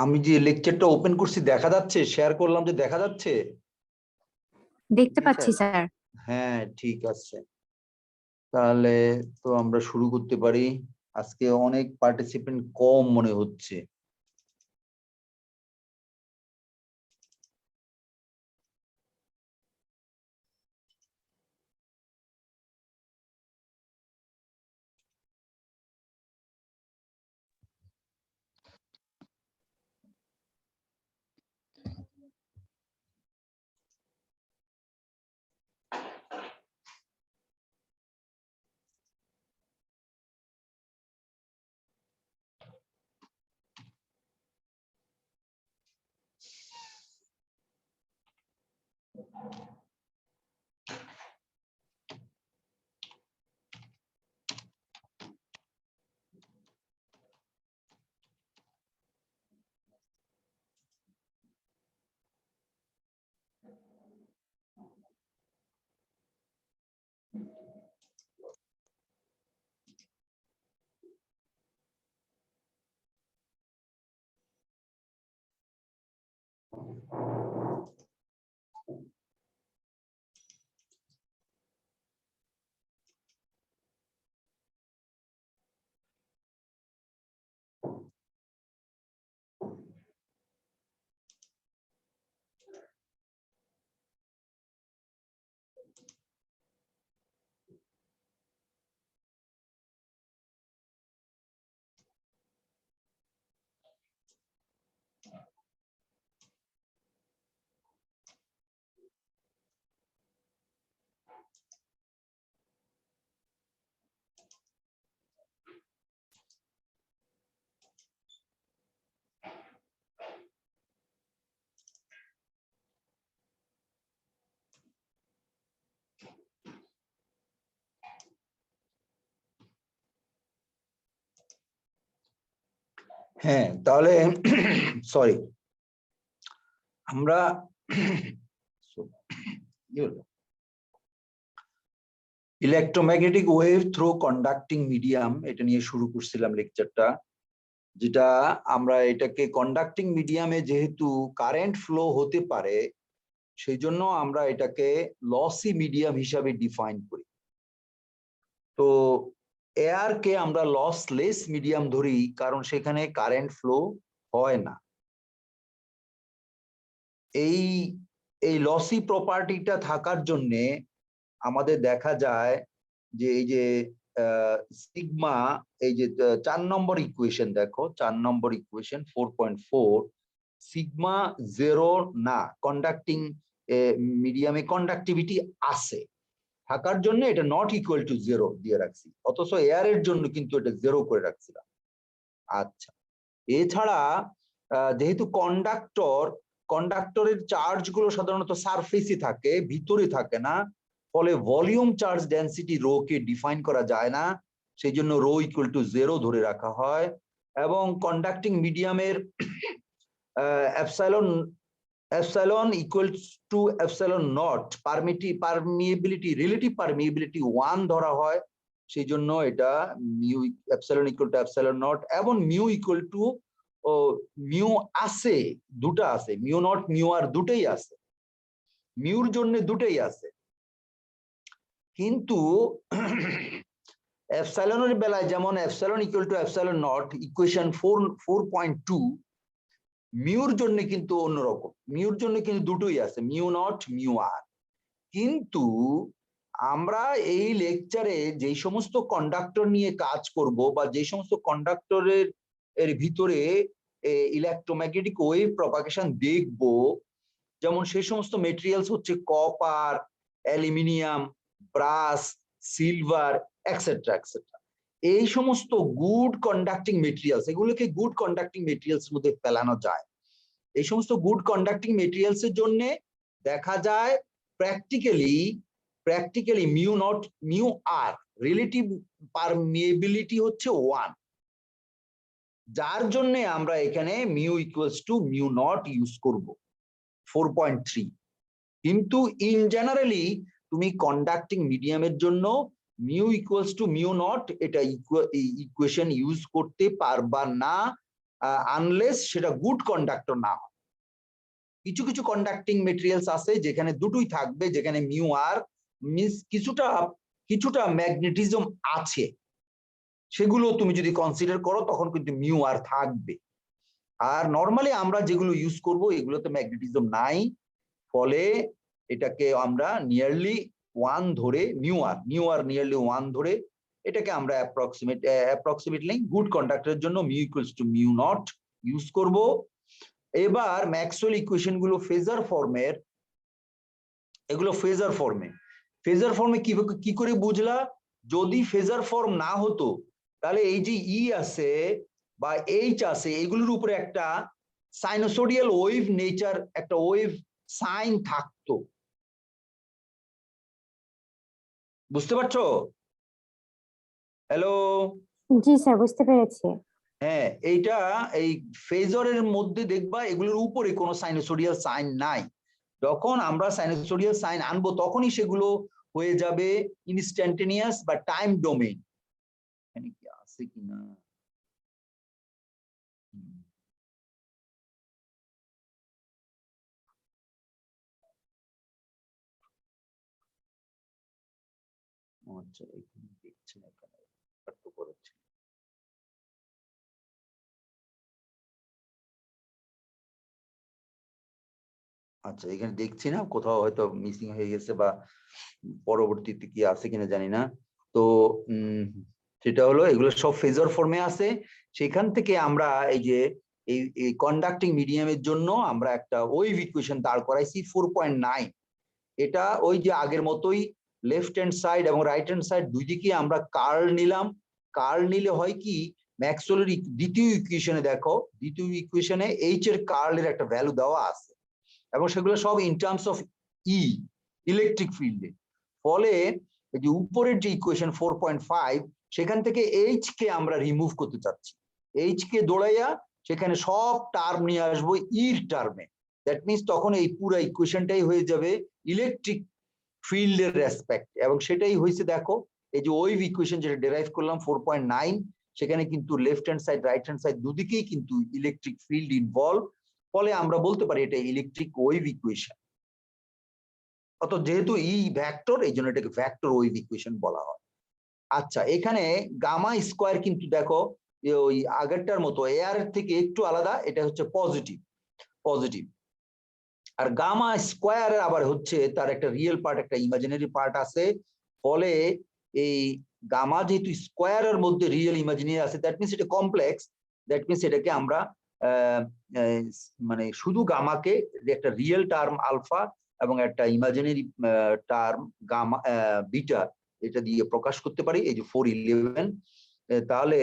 আমি যে লেকচারটা ওপেন করছি দেখা যাচ্ছে, শেয়ার করলাম যে দেখা যাচ্ছে? দেখতে পাচ্ছি স্যার। হ্যাঁ ঠিক আছে, তাহলে তো আমরা শুরু করতে পারি। আজকে অনেক পার্টিসিপেন্ট কম মনে হচ্ছে। হ্যাঁ তাহলে সরি, আমরা electromagnetic wave through conducting medium এটা নিয়ে শুরু করছিলাম লেকচারটা, যেটা আমরা এটাকে কন্ডাক্টিং মিডিয়ামে যেহেতু কারেন্ট ফ্লো হতে পারে সেই জন্য আমরা এটাকে লসি মিডিয়াম হিসাবে ডিফাইন করি। তো এয়ারকে আমরা লসলেস মিডিয়াম ধরি কারণ সেখানে কারেন্ট ফ্লো হয় না। এই এই লসি প্রপার্টিটা থাকার জন্যে আমাদের দেখা যায় যে এই যে সিগমা, এই যে 4 নম্বর ইকুয়েশন দেখো, 4 নম্বর ইকুয়েশন 4.4, সিগমা জিরো না, কন্ডাক্টিং মিডিয়ামে কন্ডাক্টিভিটি আছে থাকার জন্য এটা নট ইকুয়াল টু জিরো দিয়ে রাখছি, অথচ এয়ারের জন্য কিন্তু এটা জিরো করে রাখছিলাম। আচ্ছা, এছাড়া যেহেতু কন্ডাক্টরের চার্জ গুলো সাধারণত সারফেসে থাকে, ভিতরে থাকে না, ফলে ভলিউম চার্জ ডেনসিটি রো কে ডিফাইন করা যায় না, সেই জন্য রো ইকুয়াল টু জিরো ধরে রাখা হয়। এবং কন্ডাক্টিং মিডিয়ামের epsilon equals to epsilon not, permeability, relative permeability 1 ধরা হয়, সেই জন্য এটা mu epsilon equal to epsilon not, এবং মিউ ইকুয়াল টু মিউ আছে, দুটো আছে, মিউ নট মিউ আর দুটোই আছে, মিউর জন্য দুটোই আছে। কিন্তু এপসাইলনের বেলায় যেমন epsilon equal to epsilon not equation 4.2, Muir জন্য কিন্তু অন্যরকম, মিউর জন্য কিন্তু দুটোই আছে, মিউ নট মিউ আর। কিন্তু আমরা এই লেকচারে যেই সমস্ত কন্ডাক্টর নিয়ে কাজ করব বা যে সমস্ত কন্ডাক্টরের ভিতরে ইলেকট্রোম্যাগনেটিক ওয়েভ প্রপাগেশন দেখব, যেমন সেই সমস্ত মেটেরিয়ালস হচ্ছে copper, aluminium, brass, silver, etcetera etcetera. এই সমস্ত গুড কন্ডাক্টিং মেটেরিয়ালস, এগুলোকে গুড কন্ডাক্টিং মেটেরিয়ালস মধ্যে ফেলানো যায়। এই সমস্ত গুড কন্ডাক্টিং মেটেরিয়ালস এর জন্য দেখা যায় practically mu not mu R relative permeability হচ্ছে 1, যার জন্য আমরা এখানে mu equals to mu not use করব 4.3। কিন্তু ইন জেনারেলি তুমি কন্ডাক্টিং মিডিয়ামের জন্য mu equals to mu not এটা ইকুয়েশন ইউজ করতে পারবা না, আনলেস সেটা গুড কন্ডাক্টর না হয়। কিছু কিছু কন্ডাক্টিং মেটেরিয়ালস আছে যেখানে দুটোই থাকবে, যেখানে মিউ আর মিন্স কিছুটা ম্যাগনেটিজম আছে, সেগুলো তুমি যদি কনসিডার করো তখন কিন্তু মিউ আর থাকবে। আর নর্মালি আমরা যেগুলো ইউজ করব এগুলোতে ম্যাগনেটিজম নাই, ফলে এটাকে আমরা নিয়ারলি 1 ধরে মিউ আর নিয়ারলি 1 ধরে এটাকে আমরা অ্যাপ্রক্সিমেটলি গুড কন্ডাক্টরের জন্য mu equals to mu not use করব। এবার ম্যাক্সওয়েল ইকুয়েশন গুলো ফেজার ফর্মের, এগুলো ফেজার ফর্মে কি করে বুঝলা? যদি ফেজার ফর্ম না হতো তাহলে এই যে ই আছে বা এইচ আছে এগুলোর উপরে একটা সাইনোসোডিয়াল ওয়েভ নেচার, একটা ওয়েভ সাইন থাকতো। বুঝতে পারছো? হ্যালো? জি স্যার, বুঝতে পেরেছি। হ্যাঁ, এইটা এই ফেজরের মধ্যে দেখবা এগুলোর উপরে কোনো সাইনোসোডিয়াল সাইন নাই। যখন আমরা সাইনোসোডিয়াল সাইন আনবো তখনই সেগুলো হয়ে যাবে ইনস্ট্যান্টেনিয়াস বা টাইম ডোমেইন। এখানে কি আছে কিনা? আচ্ছা, এখানে দেখছি না কেন একটু করেছি। আচ্ছা, এখানে দেখছি না, কোথাও হয়তো মিসিং হয়ে গেছে বা পরবর্তীতে কি আছে কিনা জানি না। তো সেটা হলো এগুলো সব ফেজর ফর্মে আছে। সেখান থেকে আমরা এই যে এই কন্ডাক্টিং মিডিয়ামের জন্য আমরা একটা ওয়েভ ইকুয়েশন দাঁড় করাইছি 4.9। এটা ওই যে আগের মতোই লেফট হ্যান্ড সাইড এবং রাইট হ্যান্ড সাইড দুই দিকে আমরা কার্ল নিলাম। কার্ল নিলে হয় কি, ম্যাক্সওয়েলের দ্বিতীয় ইকুয়েশনে দেখো, দ্বিতীয় ইকুয়েশনে এইচ এর কার্লের একটা ভ্যালু দেওয়া আছে এবং সেগুলো সব in terms of E, electric ফিল্ডে। ফলে এই যে উপরের যে ইকুয়েশন 4.5 সেখান থেকে এইচ কে আমরা রিমুভ করতে চাচ্ছি। এইচ কে দৌড়াইয়া সেখানে সব টার্ম নিয়ে আসবো ইর টার্মে। দ্যাট মিনস তখন এই পুরো ইকুয়েশনটাই হয়ে যাবে ইলেকট্রিক ফিল্ডের রেসপেক্ট, এবং সেটাই হয়েছে। দেখো এই যে ওয়েভ ইকুয়েশন যেটা ডেরাইভ করলাম 4.9, সেখানে কিন্তু left hand side right hand side দুদিকেই কিন্তু ইলেকট্রিক ফিল্ড ইনভলভ। ফলে আমরা বলতে পারি এটা ইলেকট্রিক ওয়েভ ইকুয়েশন। অত যেহেতু ই ভেক্টর, এই জন্য এটাকে ভেক্টর ওয়েভ ইকুয়েশন বলা হয়। আচ্ছা, এখানে গামা স্কোয়ার কিন্তু দেখো ওই আগেরটার মতো এয়ার থেকে একটু আলাদা, এটা হচ্ছে পজিটিভ। আর গামা স্কোয়ার আবার হচ্ছে তার একটা রিয়েল পার্ট, একটা ইমাজিনারি পার্ট আছে। ফলে এই গামা যেহেতু স্কোয়ারের মধ্যে রিয়েল ইমাজিনারি আছে, দ্যাট মিনস এটা কমপ্লেক্স। দ্যাট মিনস এটাকে আমরা মানে শুধু গামাকে একটা রিয়েল টার্ম আলফা এবং একটা ইমাজিনারি টার্ম গামা বিটা, এটা দিয়ে প্রকাশ করতে পারি, এই যে 411। তাহলে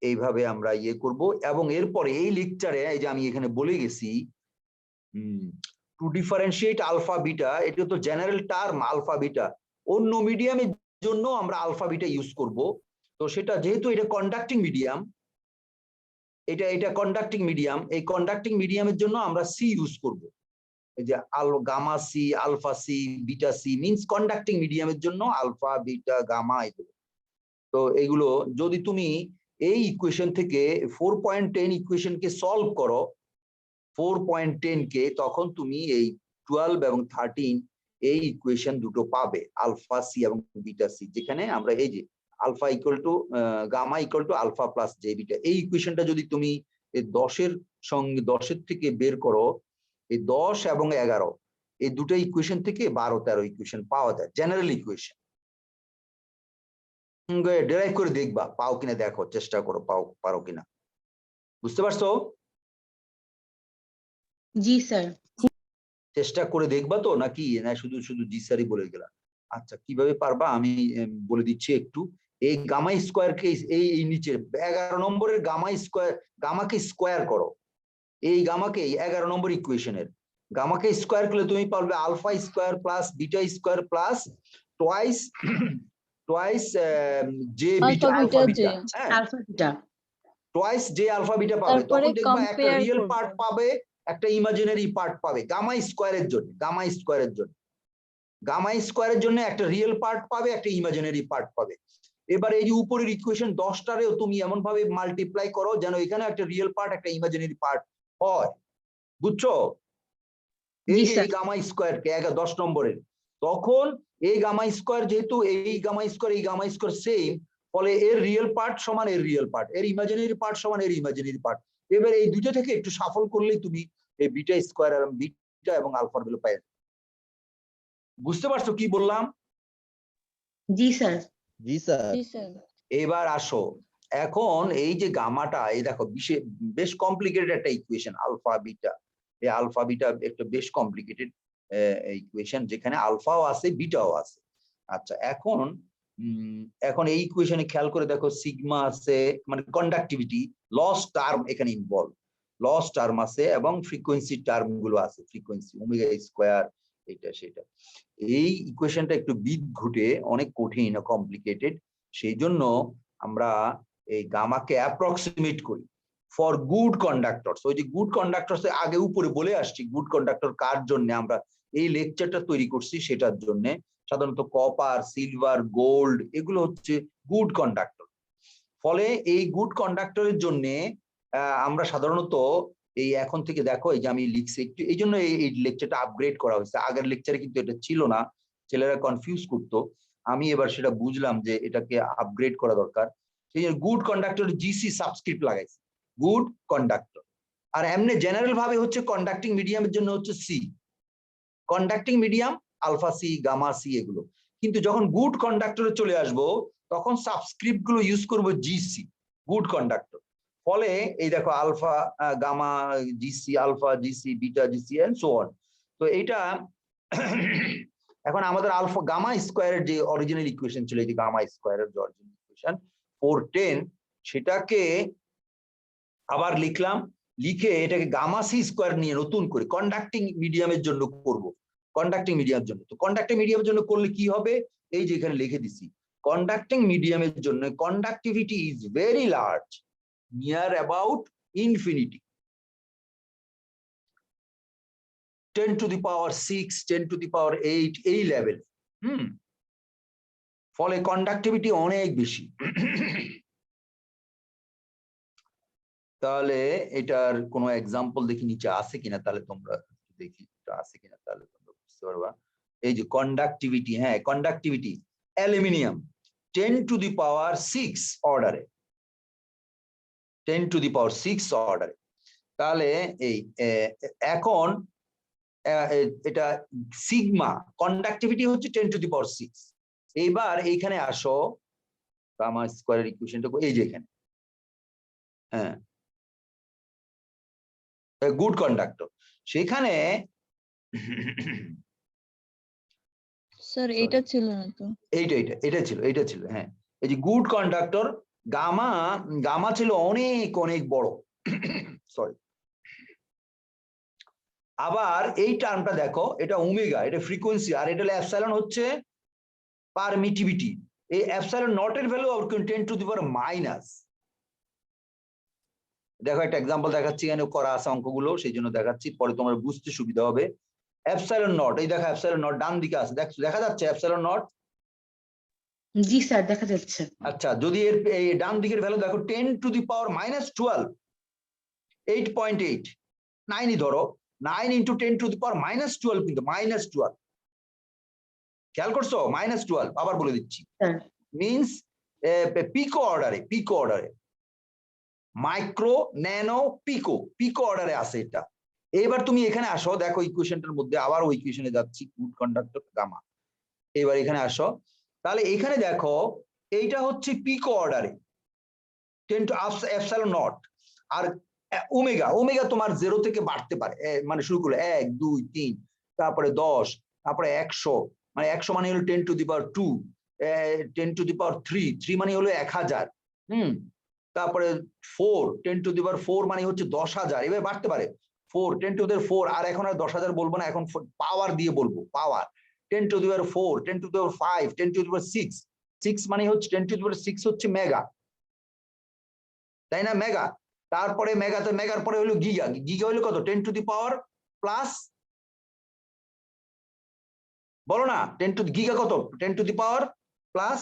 এইভাবে আমরা ইয়ে করব। এবং এরপরে এই লেকচারে এই যে আমি এখানে বলে গেছি টু ডিফারেন্সিয়েট আলফা বিটা, এটা তো জেনারেল টার্ম আলফা বিটা। অন্য মিডিয়ামের জন্য আমরা আলফা বিটা ইউজ করব। তো সেটা যেহেতু এটা কন্ডাক্টিং মিডিয়াম, এটা কন্ডাক্টিং মিডিয়াম, এই কন্ডাক্টিং মিডিয়ামের জন্য আমরা সি ইউজ করব। এই যে gamma C, alpha C, beta C means conducting মিডিয়ামের জন্য আলফা বিটা গামা এগুলো। তো এগুলো যদি তুমি এই ইকুয়েশন থেকে 4.10 ইকুয়েশনকে সলভ করো, 4.10 কে, তখন তুমি এই 12 এবং 13 এই ইকুয়েশন দুটো পাবে, আলফা সি এবং বিটা সি, যেখানে আমরা এই যে alpha equal to gamma equal to alpha plus J beta, এই ইকুয়েশনটা যদি তুমি এই 10-এর সঙ্গে 10-এর থেকে বের করো, এই 10 এবং 11 এই দুটো ইকুয়েশন থেকে 12-13 ইকুয়েশন পাওয়া যায়, জেনারেল ইকুয়েশন। ডেরাইভ করে দেখবা পাও কিনা, দেখো চেষ্টা করো পারো কিনা। বুঝতে পারছো? জি স্যার। চেষ্টা করে দেখবা তো, নাকি না শুধু শুধু জি স্যারই বলে গেলাম? আচ্ছা, কিভাবে পারবা আমি বলে দিচ্ছি একটু। এই গামা স্কোয়ারকে এই নিচে 11 নম্বরের গামা স্কোয়ার, গামাকে স্কোয়ার করো, এই গামাকে 11 নম্বর ইকুয়েশনের গামাকে স্কোয়ার করলে তুমি পারবে alpha square plus beta square plus twice twice J beta alpha alpha beta J, beta, হ্যাঁ alpha beta. Twice J alpha beta পাবে। তারপরে তখন দেখবা একটা compare রিয়েল করবো। পার্ট পাবে, একটা ইমাজিনারি পার্ট পাবে গামা স্কোয়ারের জন্য। গামা স্কোয়ারের জন্য, গামা স্কোয়ারের জন্য একটা রিয়েল পার্ট পাবে, একটা ইমাজিনারি পার্ট পাবে। এবার এই যে উপরের ইকুয়েশন 10টারেও তুমি এমন ভাবে মাল্টিপ্লাই করো যেন এখানে একটা রিয়েল পার্ট একটা ইমাজিনারি পার্ট হয়, বুঝছো? এই জি যে স্যার। এই গামা স্কোয়ার কে 10 নম্বরের, তখন এই গামা স্কোয়ার যেহেতু এই গামা স্কোয়ার সেম, ফলে এর রিয়েল পার্ট সমান এর রিয়েল পার্ট, এর ইমাজিনারি পার্ট সমান এর ইমাজিনারি পার্ট। এবার এই দুটো থেকে একটু সাফল করলেই তুমি এই বিটা স্কোয়ার এবং বিটা এবং আলফার ভ্যালু পাই। বুঝতে পারছো কি বললাম? জি স্যার। জি স্যার। জি স্যার। এবার আসো, এখন এই যে গামাটা, এই দেখো বেশ কমপ্লিকেটেড একটা ইকুয়েশন আলফা বিটা। এই আলফা বিটা একটা বেশ কমপ্লিকেটেড ইকুয়েশন, যেখানে আলফাও আছে বিটাও আছে। আচ্ছা, এখন এখন এই ইকুয়েশনে খেয়াল করে দেখো, সিগমা আছে, মানে কন্ডাক্টিভিটি, লস টার্ম এখানে ইনভলভ, লস টার্ম আছে এবং ফ্রিকোয়েন্সি টার্ম গুলো আছে, ফ্রিকোয়েন্সি ওমেগা স্কোয়ার, এটা সেটা। এই ইকুয়েশনটা একটু বিদঘুটে, অনেক কঠিন, কমপ্লিকেটেড। সেই জন্য আমরা এই গামাকে অ্যাপ্রক্সিমেট করি ফর গুড কন্ডাক্টরস। ওই যে গুড কন্ডাক্টরস আগে উপরে বলে আসছি, গুড কন্ডাক্টর কার জন্য আমরা এই লেকচারটা তৈরি করছি, সেটার জন্য। সাধারণত কপার, সিলভার, গোল্ড এগুলো হচ্ছে গুড কন্ডাক্টর। ফলে এই গুড কন্ডাক্টরের জন্য আমরা সাধারণত এই এখন থেকে দেখো, এই যে আমি লিখছি একটু, এই জন্য এই লেকচারটা আপগ্রেড করা হয়েছে। আগের লেকচারে কিন্তু এটা ছিল না, ছেলেরা কনফিউজ করতো। আমি এবার সেটা বুঝলাম যে এটাকে আপগ্রেড করা দরকার। সেই জন্য গুড কন্ডাক্টর জিসি সাবস্ক্রিপ্ট লাগাইছে, গুড কন্ডাক্টর। আর এমনি জেনারেল ভাবে হচ্ছে কন্ডাক্টিং মিডিয়ামের জন্য হচ্ছে C, conducting medium alpha C, gamma C এগুলো। কিন্তু যখন গুড কন্ডাক্টরে চলে আসবো, তখন সাবস্ক্রিপ্ট গুলো ইউজ করবো জিসি, গুড কন্ডাক্টর। ফলে এই দেখো alpha gamma GC, alpha GC, beta GC and so on. তো এইটা এখন আমাদের আলফা গামা স্কোয়ারের যে অরিজিনাল ইকুয়েশন ছিল, এই যে গামা স্কোয়ারের যে অরিজিনাল ইকুয়েশন 410, সেটাকে আবার লিখলাম, লিখে এটাকে গামা সি স্কোয়ার নিয়ে নতুন করে কন্ডাক্টিং মিডিয়ামের জন্য করব, কন্ডাক্টিং মিডিয়ামের জন্য। তো কন্ডাক্টিং মিডিয়ামের জন্য করলে কি হবে, এই যে এখানে লিখে দিছি, কন্ডাক্টিং মিডিয়ামের জন্য conductivity is very large, near about infinity, 10 to the power 6, 10 to the power 8 এই লেভেল। ফলে কন্ডাক্টিভিটি অনেক বেশি। তাহলে এটার কোনো এক্সাম্পল দেখি নিচে আছে কিনা, তাহলে তোমরা দেখি আছে কিনা, তাহলে তোমরা বুঝতে পারবা। এই যে কন্ডাক্টিভিটি, হ্যাঁ conductivity aluminium 10 to the power 6 অর্ডারে, 10 to the power 6 অর্ডারে। তাহলে এই এখন এটা সিগমা কন্ডাক্টিভিটি হচ্ছে 10 to the power 6। এইবার এইখানে আসো, গামা স্কয়ারের ইকুয়েশনটা এই যে এখানে, হ্যাঁ গুড কন্ডাক্টর, সেখানে স্যার এটা ছিল না তো, এটা ছিল হ্যাঁ। এই যে গুড কন্ডাক্টর গামা, গামা ছিল অনেক অনেক বড়, সরি। আবার এই টার্মটা দেখো, এটা ওমেগা, এটা ফ্রিকোয়েন্সি, আর এটা এপসাইলন হচ্ছে পারমিটিভিটি। এই এপসাইলন নট এর value 10 to the power minus. দেখো একটা এক্সাম্পল দেখাচ্ছি, এখানে করা আছে অঙ্কগুলো, সেই জন্য দেখাচ্ছি, পরে তোমার বুঝতে সুবিধা হবে। এপসাইলন নট, এই দেখো এপসাইলন নট ডান দিকে আছে, দেখা যাচ্ছে এপসাইলন নট? জি স্যার, দেখা যাচ্ছে। আচ্ছা, যদি এর এই ডান দিকের ভ্যালু দেখো 10 to the power -12, 8.8, 9ই ধরো, 9 into 10 to the power -12, কিন্তু -12, খেয়াল করছো? -12, আবার বলে দিচ্ছি, মিনস পিকো অর্ডারে, মাইক্রো, ন্যানো, পিকো অর্ডারে আছে এটা। এবার তুমি এখানে আসো, দেখো ইকুয়েশনটার মধ্যে, আবার ওই ইকুয়েশনে যাচ্ছি, গুড কন্ডাক্টর গামা। এবার এখানে আসো, তাহলে এখানে দেখো এইটা হচ্ছে পিকো অর্ডারে 10 to এপসাইলন নট। আর ওমেগা তোমার 0 থেকে বাড়তে পারে, মানে শুরু করলে 1 2 3, তারপরে 10, তারপরে 100, মানে 100 মানে হলো 10 to the power 2, 10 to the power 3 মানে হলো 1000, তারপরে 4, 10 to the power 4 মানে হচ্ছে 10,000, এবার বাড়তে পারে 4 10 টু দি পাওয়ার 4 আর এখন আর 10,000 বলবো না, এখন পাওয়ার দিয়ে বলবো, power 10 to the power 4 10 to the power 5 10 to the power 6 6 মানে হচ্ছে 10 টু দি পাওয়ার 6 হচ্ছে মেগা, তাই না? মেগা, তারপরে মেগা, তো মেগার পরে হলো গিগা, গিগা হলো কত 10 টু দি পাওয়ার প্লাস, বলো না 10 টু গিগা কত 10 to the power plus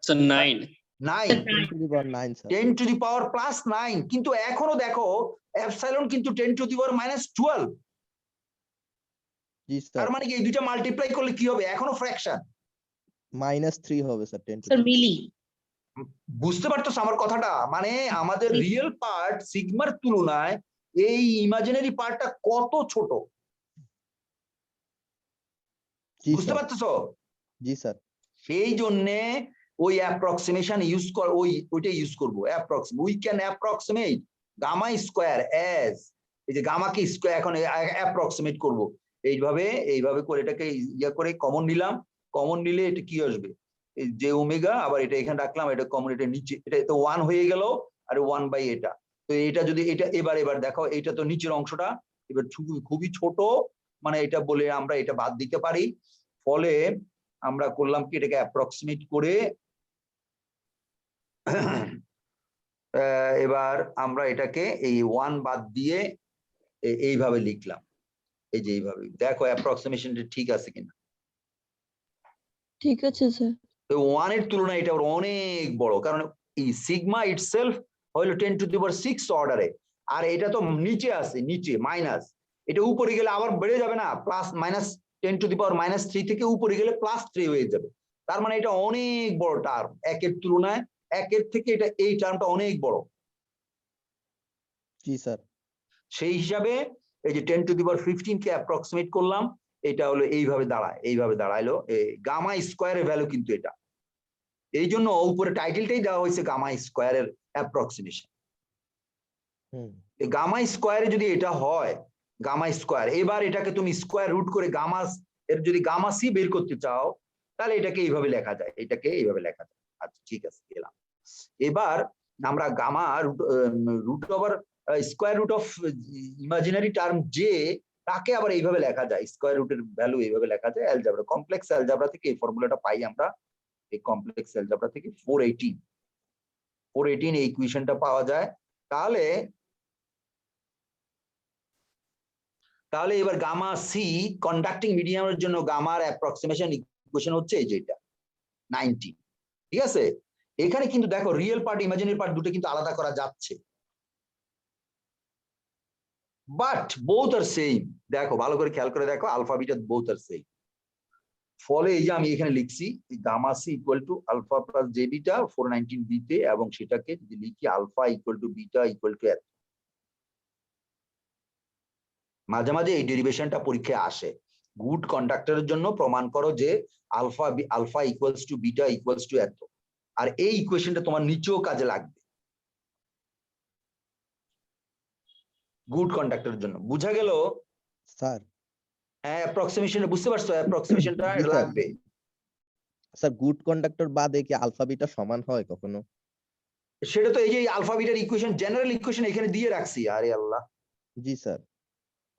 So 9. 9 10 to the power 9 sir 10 to the power plus 9, কিন্তু এখনো দেখো এপসাইলন কিন্তু 10 টু দি পাওয়ার মাইনাস 12, জি তার স্যার মানে কি এই দুইটা মাল্টিপ্লাই করলে কি হবে, এখনো ফ্র্যাকশন। -3 হবে স্যার 10 to স্যার the মিলি। বুঝতে পারতেছ আমার কথাটা? মানে আমাদের জি। রিয়েল পার্ট সিগমার তুলনায় এই ইমাজিনারি পার্টটা কত ছোট, জি বুঝতে স্যার পারতেছো? জি স্যার সেই জন্যে ওই অ্যাপ্রক্সিমেশন ইউজ কর, ওইটা ইউজ করবো we can approximate gamma square as, এই যে গামাকে স্কোয়ার এখন অ্যাপ্রক্সিমেট করব এইভাবে করে এটাকে ইয়া করে কমন নিলাম, কমন নিলে এটা কি আসবে, এই যে ওমেগা, আবার এটা এখানে রাখলাম, এটা কমন, এটা নিচে, এটা তো 1 হয়ে গেল, আর 1 বাই এটা, তো এটা যদি এটা এবার দেখো, এটা তো নিচের অংশটা এবার খুবই ছোট, মানে এটা বলে আমরা এটা বাদ দিতে পারি, ফলে আমরা করলাম কি এটাকে অ্যাপ্রক্সিমেট করে এবার আমরা এটাকে এই 1 বাদ দিয়ে এইভাবে লিখলাম, এই যে এইভাবে দেখো অ্যাপ্রক্সিমেশনটা ঠিক আছে কিনা। ঠিক আছে স্যার। তো 1 এর তুলনায় এটা অনেক বড়, কারণ এই সিগমা ইটসেলফ হলো 10 টু দি পাওয়ার 6 অর্ডারে, আর এটা তো নিচে আছে, নিচে মাইনাস, এটা উপরে গেলে আবার বেড়ে যাবে না, প্লাস মাইনাস 10 টু দি পাওয়ার -3 থেকে উপরে গেলে +3 হয়ে যাবে, তার মানে এটা অনেক বড় টার্ম, একের তুলনায় একের থেকে এটা এই টার্মটা অনেক বড়। জি স্যার সেই হিসাবে এই যে 10 to the power 15 K approximate করলাম, এটা হলো এইভাবে দাঁড়াইলো গামা স্কোয়ারের ভ্যালু কিন্তু এটা, এই জন্য উপরে টাইটেলটাই দেওয়া হয়েছে গামা স্কোয়ারের অ্যাপ্রক্সিমেশন। গামা স্কোয়ারে যদি এটা হয় গামা স্কোয়ার, এবার এটাকে তুমি স্কোয়ার রুট করে গামা এর যদি গামা সি বের করতে চাও, তাহলে এটাকে এইভাবে লেখা যায়, এটাকে এইভাবে লেখা যায়। আচ্ছা ঠিক আছে, গেলাম। এবার আমরা gamma root over square root of imaginary term যে, তাকে আবার এইভাবে লেখা যায়, স্কোয়ার রুটের ভ্যালু এইভাবে লেখা যায় অ্যালজেব্রা, কমপ্লেক্স অ্যালজেব্রা থেকে এই ফর্মুলাটা পাই আমরা, এই কমপ্লেক্স অ্যালজেব্রা থেকে 418 এই ইকুয়েশনটা পাওয়া যায়। তাহলে এবার গামা সি কন্ডাক্টিং মিডিয়ামের জন্য গামার অ্যাপ্রক্সিমেশন ইকুয়েশন হচ্ছে এই যেটা 90, ঠিক আছে? এখানে কিন্তু দেখো রিয়েল পার্ট ইমাজিনারি পার্ট দুটো কিন্তু আলাদা করা যাচ্ছে, বাট বোথ আর সেম। দেখো ভালো করে খেয়াল করে দেখো, আলফা বিটা বোথ আর সেম, ফলে এই যে আমি এখানে লিখছি gamma C equal to alpha plus J beta 419 বিতে, এবং সেটাকে যদি লিখি alpha equal to beta equal to এত। মাঝে মাঝে এই ডেরিভেশনটা পরীক্ষায় আসে, গুড কন্ডাক্টরের জন্য প্রমাণ করো যে alpha equals to beta equals to এত, আর এই ইকুয়েশনটা তোমার নিচেও কাজে লাগবে গুড কন্ডাক্টরের জন্য। বুঝা গেল? স্যার হ্যাঁ, অ্যাপ্রক্সিমেশন বুঝতে পারছো? অ্যাপ্রক্সিমেশনটা জি, স্যার। লাগবে। স্যার গুড কন্ডাক্টর বাদে কি আলফা বিটা সমান হয় কখনো? সেটা তো এই যে আলফা বিটার ইকুয়েশন, জেনারেল ইকুয়েশন এখানে দিয়ে রাখছি, আরে আল্লাহ, জি স্যার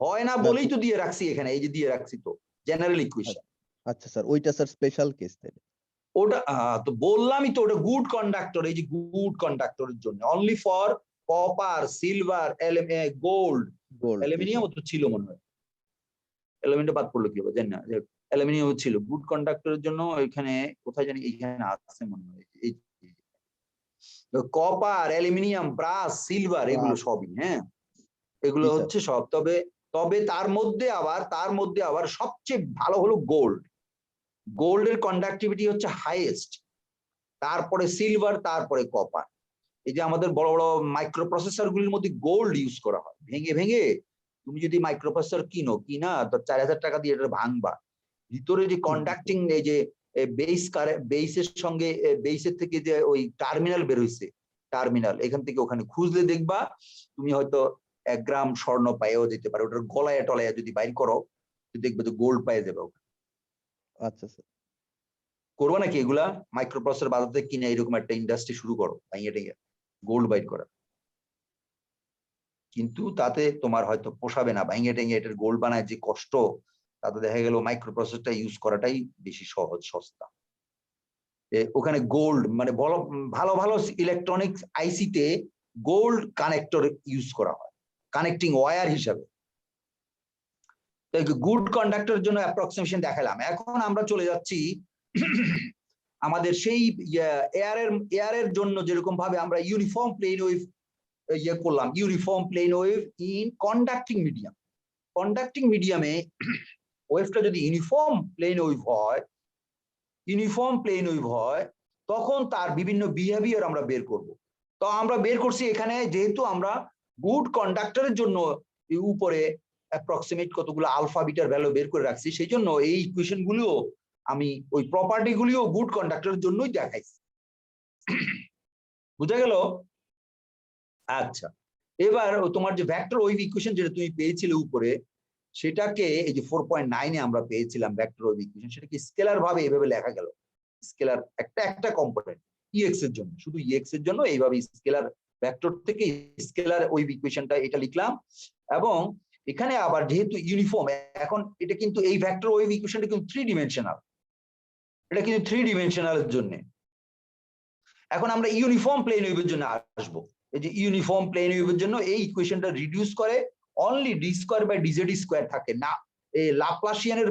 হয় না বলেই তো দিয়ে রাখছি এখানে, এই যে দিয়ে রাখছি তো জেনারেল ইকুয়েশন। আচ্ছা স্যার, ওইটা স্যার স্পেশাল কেস তাই? ওটা তো বললামই তো, ওটা গুড কন্ডাক্টর, এই যে গুড কন্ডাক্টরের জন্য, only for copper, silver, gold, gold aluminium তো ছিল মনে হয়, অ্যালুমিনিয়াম বাদ পড়লো কি হবে জানি না, অ্যালুমিনিয়াম ছিল গুড কন্ডাক্টরের জন্য। এখানে কোথায় জানি এইখানে আছে মনে হয়, এই কপার, অ্যালুমিনিয়াম, ব্রাস, সিলভার, এগুলো সবই, হ্যাঁ এগুলো জি, স্যার। হচ্ছে সব। তবে তার মধ্যে আবার সবচেয়ে ভালো হলো গোল্ড, গোল্ডের কন্ডাক্টিভিটি হচ্ছে হাইয়েস্ট, তারপরে সিলভার, তারপরে কপার। এই যে আমাদের বড় বড় মাইক্রো প্রসেসর গুলির মধ্যে গোল্ড ইউজ করা হয়, ভেঙে তুমি যদি মাইক্রো প্রসেসর কিনা তো 4000 টাকা দিয়ে এটা ভাঙবা, ভিতরে যে কন্ডাক্টিং এই যে বেসের সঙ্গে বেসের থেকে যে ওই টার্মিনাল বের হইছে, টার্মিনাল এখান থেকে ওখানে খুঁজলে দেখবা তুমি হয়তো 1 গ্রাম স্বর্ণ পাইও যেতে পারে, ওটার গলায় টলায় যদি বাইর করো দেখবে যে গোল্ড পাইয়ে যাবে। আচ্ছা স্যার, করবো নাকি এগুলা? মাইক্রো প্রসেসর বাজার থেকে কিনে এরকম একটা ইন্ডাস্ট্রি শুরু করো, গোল্ড বাইর করা। কিন্তু তাতে তোমার হয়তো পোষাবে না, ভেঙে টেঙে এটার গোল্ড বানায় যে কষ্ট, তাতে দেখা গেল মাইক্রো প্রসেসরটা ইউজ করাটাই বেশি সহজ, সস্তা। ওখানে গোল্ড মানে ভালো ভালো ইলেকট্রনিক্স আইসিতে গোল্ড কানেক্টর ইউজ করা হয় কানেক্টিং ওয়্যার হিসাবে। গুড কন্ডাক্টরের জন্য অ্যাপ্রক্সিমেশন দেখালাম। এখন আমরা চলে যাচ্ছি আমাদের সেই এয়ারের জন্য যেরকম ভাবে আমরা ইউনিফর্ম প্লেন ওয়েভ করলাম, uniform plane wave in conducting medium. Conducting মিডিয়ামে ওয়েভটা যদি ইউনিফর্ম প্লেন ওয়েভ হয়, তখন তার বিভিন্ন বিহেভিয়ার আমরা বের করব। তো আমরা বের করছি এখানে, যেহেতু আমরা গুড কন্ডাক্টরের জন্য উপরে অ্যাপ্রক্সিমেট কতগুলো আলফা বিটার ভ্যালু বের করে রাখছি, সেই জন্য এই ইকুয়েশন গুলো আমি ওই প্রপার্টি গুলিও গুড কন্ডাক্টরের জন্যই দেখাইছি। বুঝা গেল? আচ্ছা, এবার তোমার যে ভেক্টর ওয়েভ ইকুয়েশন যেটা তুমি পেয়েছিলে উপরে, সেটাকে এই যে 4.9 এ আমরা পেয়েছিলাম ভেক্টর ওয়েভ ইকুয়েশন, সেটাকে স্কেলার ভাবে এভাবে লেখা গেল। স্কেলার একটা কম্পোনেন্ট ইএক্স এর জন্য, শুধু ইএক্স এর জন্য এইভাবে স্কেলার ভেক্টর থেকে স্কেলার ওয়েভ ইকুয়েশনটা এটা লিখলাম। এবং এখানে আবার যেহেতু ইউনিফর্ম, এখন এটা কিন্তু এই ভেক্টর ওয়েভ ইকুয়েশনটা কিন্তু 3 ডিমেনশনাল, এটা কিন্তু 3 ডিমেনশনালের জন্য। এখন আমরা ইউনিফর্ম প্লেন ওয়েভের জন্য আসবো। এই যে ইউনিফর্ম প্লেন ওয়েভের জন্য এই ইকুয়েশনটা রিডিউস করে only d square by dz square থাকে না, এই লাপ্লাসিয়ানের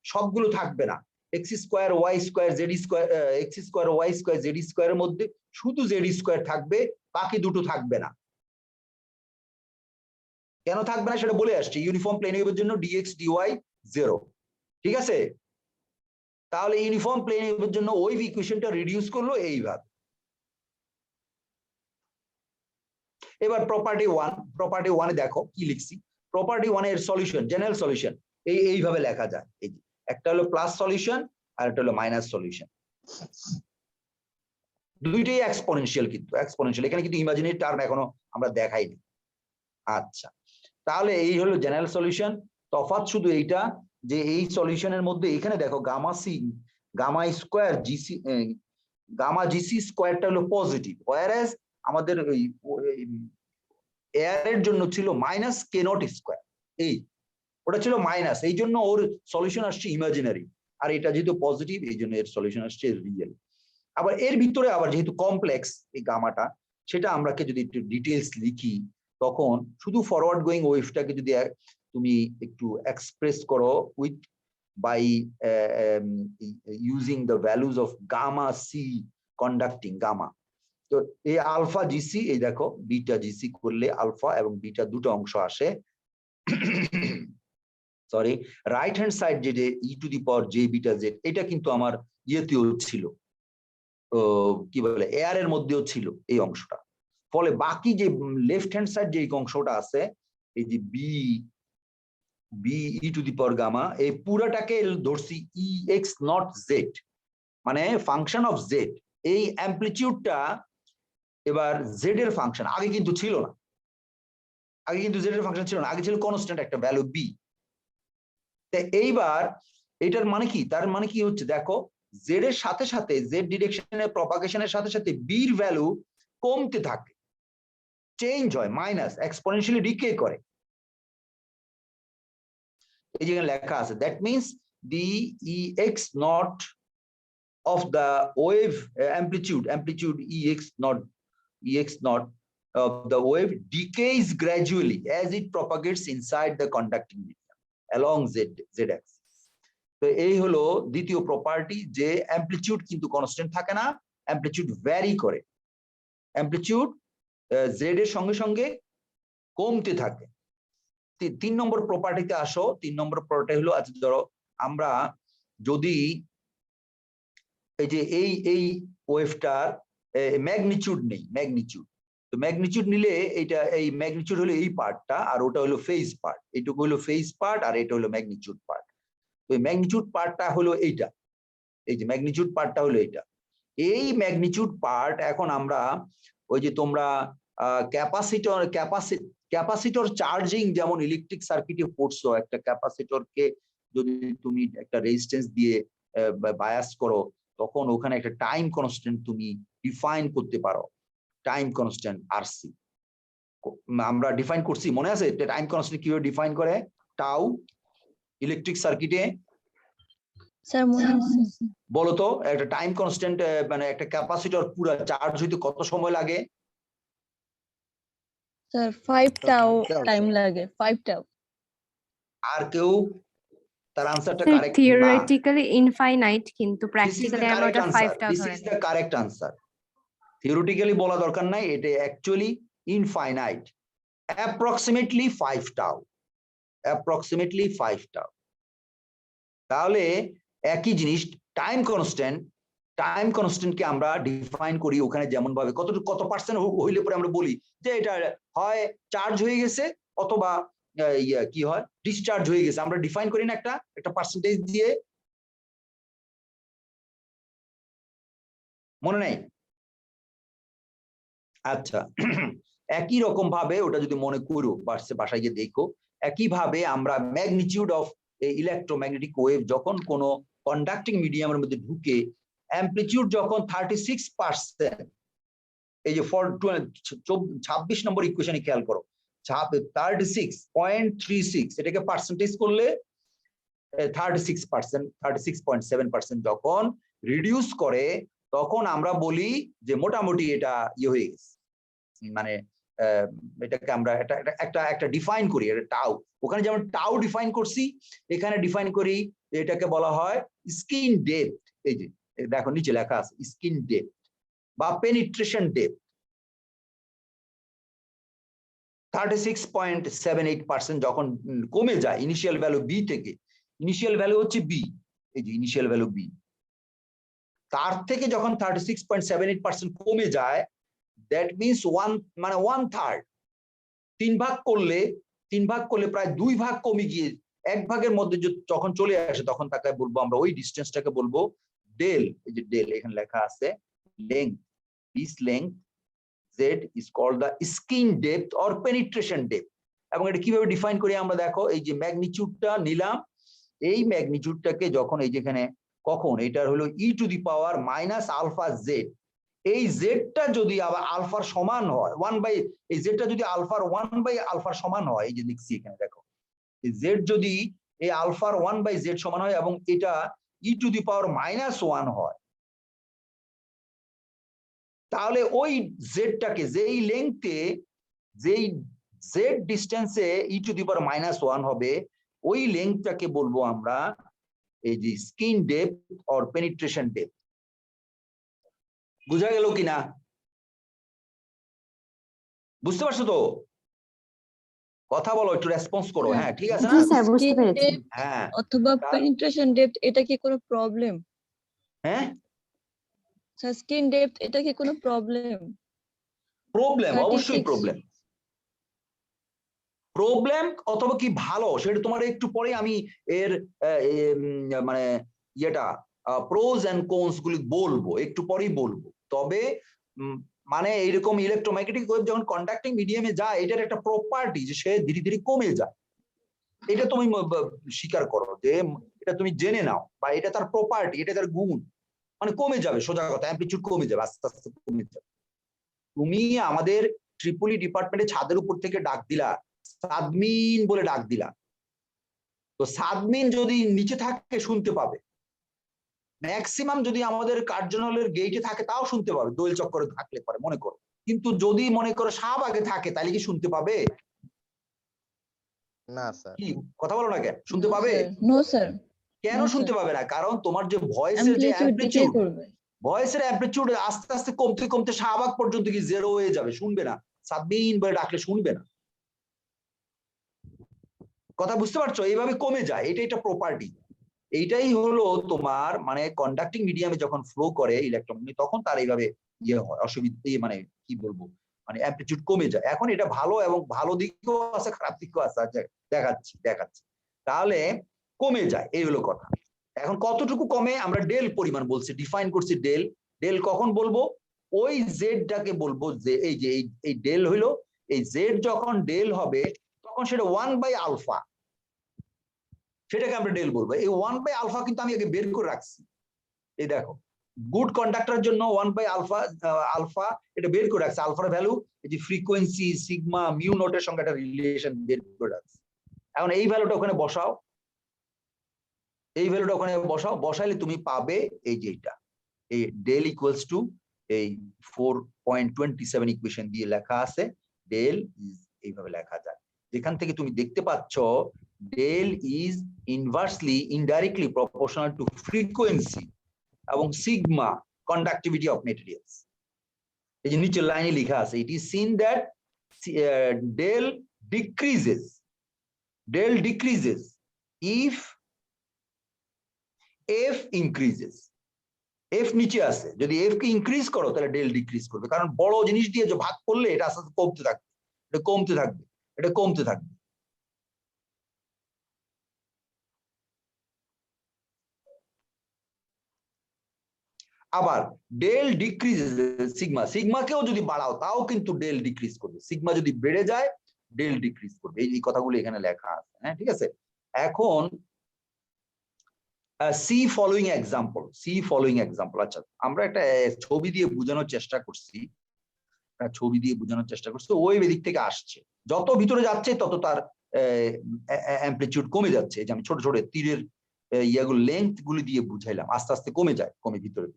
সবগুলো থাকবে না। X square y square z square, x square y square z স্কয়ারের মধ্যে শুধু জেড স্কয়ার থাকবে, বাকি দুটো থাকবে না। কেন থাকবে না সেটা বলে আসছি। ইউনিফর্ম প্লেন ওয়েভের জন্য ডিএক্স ডিওয়াই 0, ঠিক আছে? তাহলে ইউনিফর্ম প্লেন ওয়েভের জন্য ওয়েভ ইকুয়েশনটা রিডিউস করলো এইভাবে। এবার প্রপার্টি 1 এ দেখো কি লিখছি। প্রপার্টি 1 এর সলিউশন, জেনারেল সলিউশন এইভাবে লেখা যায়। এই যে একটা হলো প্লাস সলিউশন আর একটা হলো মাইনাস সলিউশন। দুইটাই এক্সপোনেনশিয়াল, কিন্তু এক্সপোনেনশিয়াল, এখানে কিন্তু ইমাজিনারি টার্ম এখনো আমরা দেখাইনি। আচ্ছা, তাহলে এই হলো জেনারেল সলিউশন। তফাৎ শুধু এইটা যে এই সলিউশনের মধ্যে এখানে দেখো gamma C, gamma square G C, gamma G C স্কয়ারটা হলো পজিটিভ, হোয়ারএজ আমাদের ওই এয়ারের জন্য ছিল মাইনাস কে নট স্কয়ার, এই ওটা ছিল মাইনাস, এই জন্য ওর সলিউশন আসছে ইমাজিনারি। আর এটা যেহেতু পজিটিভ, এই জন্য এর সলিউশন আসছে রিয়েল। আবার এর ভিতরে আবার যেহেতু কমপ্লেক্স এই গামাটা, সেটা আমরা যদি একটু ডিটেলস লিখি, তখন শুধু ফরওয়ার্ড গোয়িং ওয়েভটাকে যদি তুমি একটু এক্সপ্রেস করো with by using the values of gamma C conducting gamma. তো এই আলফা জিসি, এই দেখো বিটা জিসি করলে আলফা এবং বিটা দুটো অংশ আসে। সরি, রাইট হ্যান্ড সাইড যে e to the power J beta Z, এটা কিন্তু আমার ইয়েতেও ছিল, কি বলে এয়ারের মধ্যেও ছিল এই অংশটা। ফলে বাকি যে লেফট হ্যান্ড সাইড যে অংশটা আছে, এই যে B E to the power gamma, এই পুরাটাকে ধরছি ই এক্স নট জেড, মানে ফাংশন অফ জেড। এই অ্যাম্পলিটিউডটা এবার জেড এর ফাংশন, আগে কিন্তু ছিল না, আগে কিন্তু জেড এর ফাংশন ছিল না, আগে ছিল কনস্ট্যান্ট একটা ভ্যালু বি। এইবার এটার মানে কি, তার মানে কি হচ্ছে দেখো, জেড এর সাথে সাথে, জেড ডিরেকশনের প্রপাগেশনের সাথে সাথে বির ভ্যালু কমতে থাকে, চেঞ্জ হয়, মাইনাস এক্সপোনেনশিয়ালি ডিকে করে। এই যে লেখা আছে, that means the E X not of the wave amplitude ex naught of the wave decays gradually as it propagates inside the conducting medium along z axis. তো এই হলো দ্বিতীয় প্রপার্টি, যে অ্যামপ্লিটিউড কিন্তু কনস্ট্যান্ট থাকে না, অ্যামপ্লিটিউড ভ্যারি করে, amplitude Z এর সঙ্গে সঙ্গে কমতে থাকে। 3 নম্বর প্রপার্টিতে আসো। 3 নম্বর প্রপার্টি হলো, আচ্ছা ধরো আমরা যদি এই যে এই ওয়েভটার ম্যাগনিটিউড নেই, ম্যাগনিটিউড, তো ম্যাগনিটিউড নিলে এটা এই ম্যাগনিটিউড হলো এই পার্টটা, আর ওটা হলো ফেজ পার্ট, এইটুকু হলো ফেজ পার্ট আর এটা হলো ম্যাগনিটিউড পার্ট। তো এই ম্যাগনিটিউড পার্টটা হলো এইটা, এই যে ম্যাগনিটিউড পার্টটা হলো এইটা। এই ম্যাগনিটিউড পার্ট এখন আমরা ওই যে তোমরা ক্যাপাসিটর চার্জিং যেমন ইলেকট্রিক সার্কিটে পড়ছো, একটা ক্যাপাসিটরকে যদি তুমি একটা রেজিস্ট্যান্স দিয়ে বায়াস করো, তখন ওখানে একটা টাইম কনস্ট্যান্ট তুমি ডিফাইন করতে পারো, টাইম কনস্ট্যান্ট আরসি। আমরা ডিফাইন করছি, মনে আছে টাইম কনস্ট্যান্ট কিভাবে ডিফাইন করে? টাউ ইলেকট্রিক সার্কিটে স্যার মনে আছে বলো তো, একটা টাইম কনস্ট্যান্ট মানে একটা ক্যাপাসিটর পুরো চার্জ হইতে কত সময় লাগে? স্যার 5 টাও টাও, টাইম লাগে 5 টাও। আর কেউ তার আনসারটা Sir, কারেক্ট না? theoretically infinite, কিন্তু This is practically the আমরা correct ওটা 5 answer. টাও This ধরে is নিই। the correct answer. Theoretically বলা দরকার নাই, এটা actually infinite, approximately 5 tau, approximately 5 tau. তাহলে একই জিনিস টাইম কনস্ট্যান্টকে আমরা ডিফাইন করি ওখানে যেমন ভাবে কত পার্সেন্ট হইলে পরে আমরা বলি যে এটা হয় চার্জ হয়ে গেছে অথবা কি হয় ডিসচার্জ হয়ে গেছে, আমরা ডিফাইন করি না একটা পার্সেন্টেজ দিয়ে, মনে নাই? আচ্ছা একই রকম ভাবে ওটা যদি মনে করো বাসায় গিয়ে দেখো, একই ভাবে আমরা ম্যাগনিটিউড অফ ইলেকট্রোম্যাগনেটিক ওয়েভ যখন কোনো কন্ডাক্টিং মিডিয়ামের মধ্যে ঢুকে অ্যামপ্লিটিউড যখন 36%, এই যে 26 নম্বর ইকুয়েশনে খেয়াল করো 36.36, এটাকে পার্সেন্টেজ করলে 36%, 36.7% যখন রিডিউস করে তখন আমরা বলি যে মোটামুটি এটা ইয়ে হয়ে গেছে, মানে এটাকে আমরা একটা ডিফাইন করি, এটা টাউ। ওখানে যেমন টাউ ডিফাইন করছি, এখানে ডিফাইন করি এটাকে বলা হয় স্কিন ডেপথ। এই যে দেখো নিচে লেখা আছে স্কিন ডেপথ বা পেনিট্রেশন ডেপথ। 36.78% যখন কমে যায় ইনিশিয়াল ভ্যালু বি থেকে, ইনিশিয়াল ভ্যালু হচ্ছে বি, এই যে ইনিশিয়াল ভ্যালু বি, তার থেকে যখন 36.78% কমে যায়, দ্যাট মিনস মানে 1/3, 3 ভাগ করলে প্রায় 2 ভাগ কমে গিয়ে 1 ভাগের মধ্যে যখন চলে আসে তখন তাকে বলবো আমরা, ওই ডিস্টেন্সটাকে বলবো ডেল। এই যে ডেল এখানে লেখা আছে length, this length Z is called the skin depth or penetration depth। এবং এটা কিভাবে ডিফাইন করি আমরা দেখো, এই যে ম্যাগনিটিউডটা নিলাম, এই ম্যাগনিটিউডটাকে যখন এই যেখানে কখন এটার হলো e⁻⁻α z, এই জেডটা যদি আবার আলফার সমান হয় এই জেডটা যদি আলফার 1/α সমান হয়, এই যে লিখছি এখানে দেখো, এই জেড যদি এই আলফার 1/z সমান হয় এবং এটা e⁻⁻1 হয়, তাহলে ওই জেডটাকে যেই লেংথে যেই জেড ডিস্টেন্সে e⁻⁻1 হবে, ওই লেংথটাকে বলবো আমরা এই যে skin depth or penetration depth. বুঝা গেল কিনা? বুঝতে পারছো তো? কথা বলো, একটু রেসপন্স করো। হ্যাঁ ঠিক আছে না? জি স্যার, বুঝতে পেরেছি। হ্যাঁ অথবা পেনিট্রেশন ডেপথ, এটা কি কোনো প্রবলেম? হ্যাঁ স্যার স্কিন ডেপথ এটা কি কোনো প্রবলেম? প্রবলেম, অবশ্যই 36 প্রবলেম অথবা কি ভালো সেটা তোমার একটু পরে আমি এর মানে ইয়েটা প্রোজ এন্ড কোনস গুলি বলবো, একটু পরেই বলবো। তবে মানে এইরকম ইলেকট্রোম্যাগনেটিক ওয়েভ যখন কন্ডাক্টিং মিডিয়ামে যায়, এটার একটা প্রপার্টি যে সে ধীরে ধীরে কমে যায়, এটা তুমি স্বীকার করো, যে এটা তুমি জেনে নাও, বা এটা তার প্রপার্টি, এটা তার গুণ, মানে কমে যাবে, সোজা কথা অ্যামপ্লিটিউড কমে যাবে, আস্তে আস্তে কমে যাবে। তুমি আমাদের ট্রিপলি ডিপার্টমেন্টে ছাদের উপর থেকে ডাক দিলা, সাদমিন বলে ডাক দিলা, তো সাদমিন যদি নিচে থাকে শুনতে পাবে, ম্যাক্সিমাম যদি আমাদের কার্জনালের গেটে থাকে তাও শুনতে পাবে, দোয়েল চক্করে থাকলে পরে মনে করো। কিন্তু যদি মনে করো শাহবাগে থাকে তাহলে কি শুনতে পাবে? না স্যার। কি কথা বলো না কেন? শুনতে পাবে? No sir. কেন শুনতে পাবে না? কারণ তোমার যে ভয়েসের যে অ্যামপ্লিটিউড ডিকে করবে। ভয়েসের অ্যামপ্লিটিউড আস্তে আস্তে কমতে কমতে শাহবাগ পর্যন্ত কি জিরো হয়ে যাবে, শুনবে না, সাদমিন বলে ডাকলে শুনবে না। কথা বুঝতে পারছো? এইভাবে কমে যায়, এটা একটা প্রপার্টি। এইটাই হলো তোমার মানে কন্ডাক্টিং মিডিয়ামে যখন ফ্লো করে ইলেকট্রন, তখন তার এইভাবে ইয়ে হয়, অসুবিধা, মানে কি বলবো, মানে অ্যামপ্লিটিউড কমে যায়। এখন এটা ভালো, এবং ভালো দিকও আছে খারাপ দিকও আছে, দেখাচ্ছি। তাহলে কমে যায়, এই হলো কথা। এখন কতটুকু কমে আমরা ডেল পরিমাণ বলছি, ডিফাইন করছি ডেল কখন বলবো? ওই জেডটাকে বলবো যে এই যে এই ডেল হইলো, এই জেড যখন ডেল হবে তখন সেটা 1/α, সেটাকে আমরা ডেল বলবো। এই 1/α কিন্তু আমি আগে বের করে রাখছি, এই দেখো গুড কন্ডাক্টরের জন্য 1/α আলফা এটা বের করে রাখছে, আলফার ভ্যালু এই যে ফ্রিকোয়েন্সি সিগমা মিউ নটের সঙ্গে একটা রিলেশন বের করে রাখছে। এখন এই ভ্যালুটা ওখানে বসাও, এই ভ্যালুটা ওখানে বসাও, বসাইলে তুমি পাবে এই যে এটা, এই ডেল ইকুয়ালস টু এই 4.27 ইকুয়েশন দিয়ে লেখা আছে, ডেল ইজ এইভাবে লেখা যায়, যেখান থেকে তুমি দেখতে পাচ্ছ del is inversely indirectly proportional to frequency এবং সিগমা কন্ডাক্টিভিটি অফ মেটেরিয়ালস। এই যে নিচের লাইনে লেখা আছে, it is seen that del decreases if F increases. F নিচে আছে, যদি এফ কে ইনক্রিজ করো তাহলে ডেল ডিক্রিজ করবে, কারণ বড় জিনিস দিয়ে যে ভাগ করলে এটা আস্তে আস্তে কমতে থাকবে, এটা কমতে থাকবে, এটা কমতে থাকবে। আবার ডেল ডিক্রিজেস সিগমা, সিগমাকেও যদি বাড়াও তাও কিন্তু ডেল ডিক্রিজ করবে, সিগমা যদি বেড়ে যায় ডেল ডিক্রিজ করবে, এই কথাগুলো এখানে লেখা আছে। হ্যাঁ ঠিক আছে। এখন সি ফলোইং এক্সাম্পল। আচ্ছা আমরা একটা ছবি দিয়ে বোঝানোর চেষ্টা করছি, ওয়েভ এদিক থেকে আসছে, যত ভিতরে যাচ্ছে তত তার অ্যামপ্লিটিউড কমে যাচ্ছে। এই যে আমি ছোট ছোট তীরের ইয়াগুলো লেন্থ গুলি দিয়ে বুঝাইলাম, আস্তে আস্তে কমে যায়, কমে ভিতরে।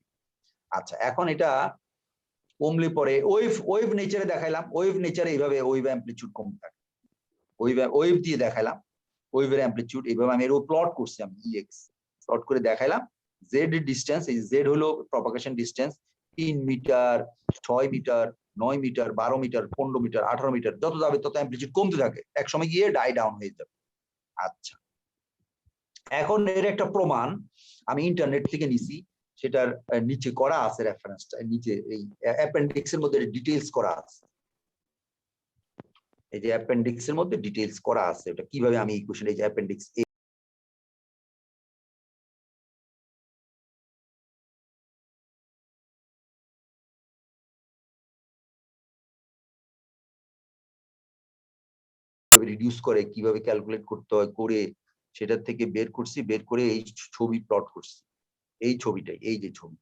আচ্ছা এখন এটা কমলে পরে ওয়েভ নেচারে দেখাইলাম, ওয়েভ নেচারে এইভাবে ওয়েভ অ্যামপ্লিটিউড কমতে থাকে, ওয়েভ দিয়ে দেখাইলাম ওয়েভের অ্যামপ্লিটিউড এইভাবে আমি এর প্লট করছি, আমি ইএক্স প্লট করে দেখাইলাম। জেড এর ডিসটেন্স, এই জেড হলো propagation distance, 3 metre 6 metre 9 metre 12 metre 15 metre 18 metre, যত যাবে তত অ্যামপ্লিটিউড কমতে থাকে, এক সময় গিয়ে ডাই ডাউন হয়ে যাবে। আচ্ছা এখন এর একটা প্রমাণ আমি ইন্টারনেট থেকে নিছি, সেটার নিচে করা আছে, রেফারেন্সটা নিচে এই অ্যাপেন্ডিক্স এর মধ্যে ডিটেইলস করা আছে, এই যে অ্যাপেন্ডিক্স এর মধ্যে ডিটেইলস করা আছে, এটা কিভাবে আমি ইকুয়েশন, এই যে অ্যাপেন্ডিক্স রিডিউস করে কিভাবে ক্যালকুলেট করতে হয় করে সেটার থেকে বের করছি, বের করে এই ছবি প্লট করছি, এই ছবিটাই, এই যে ছবি,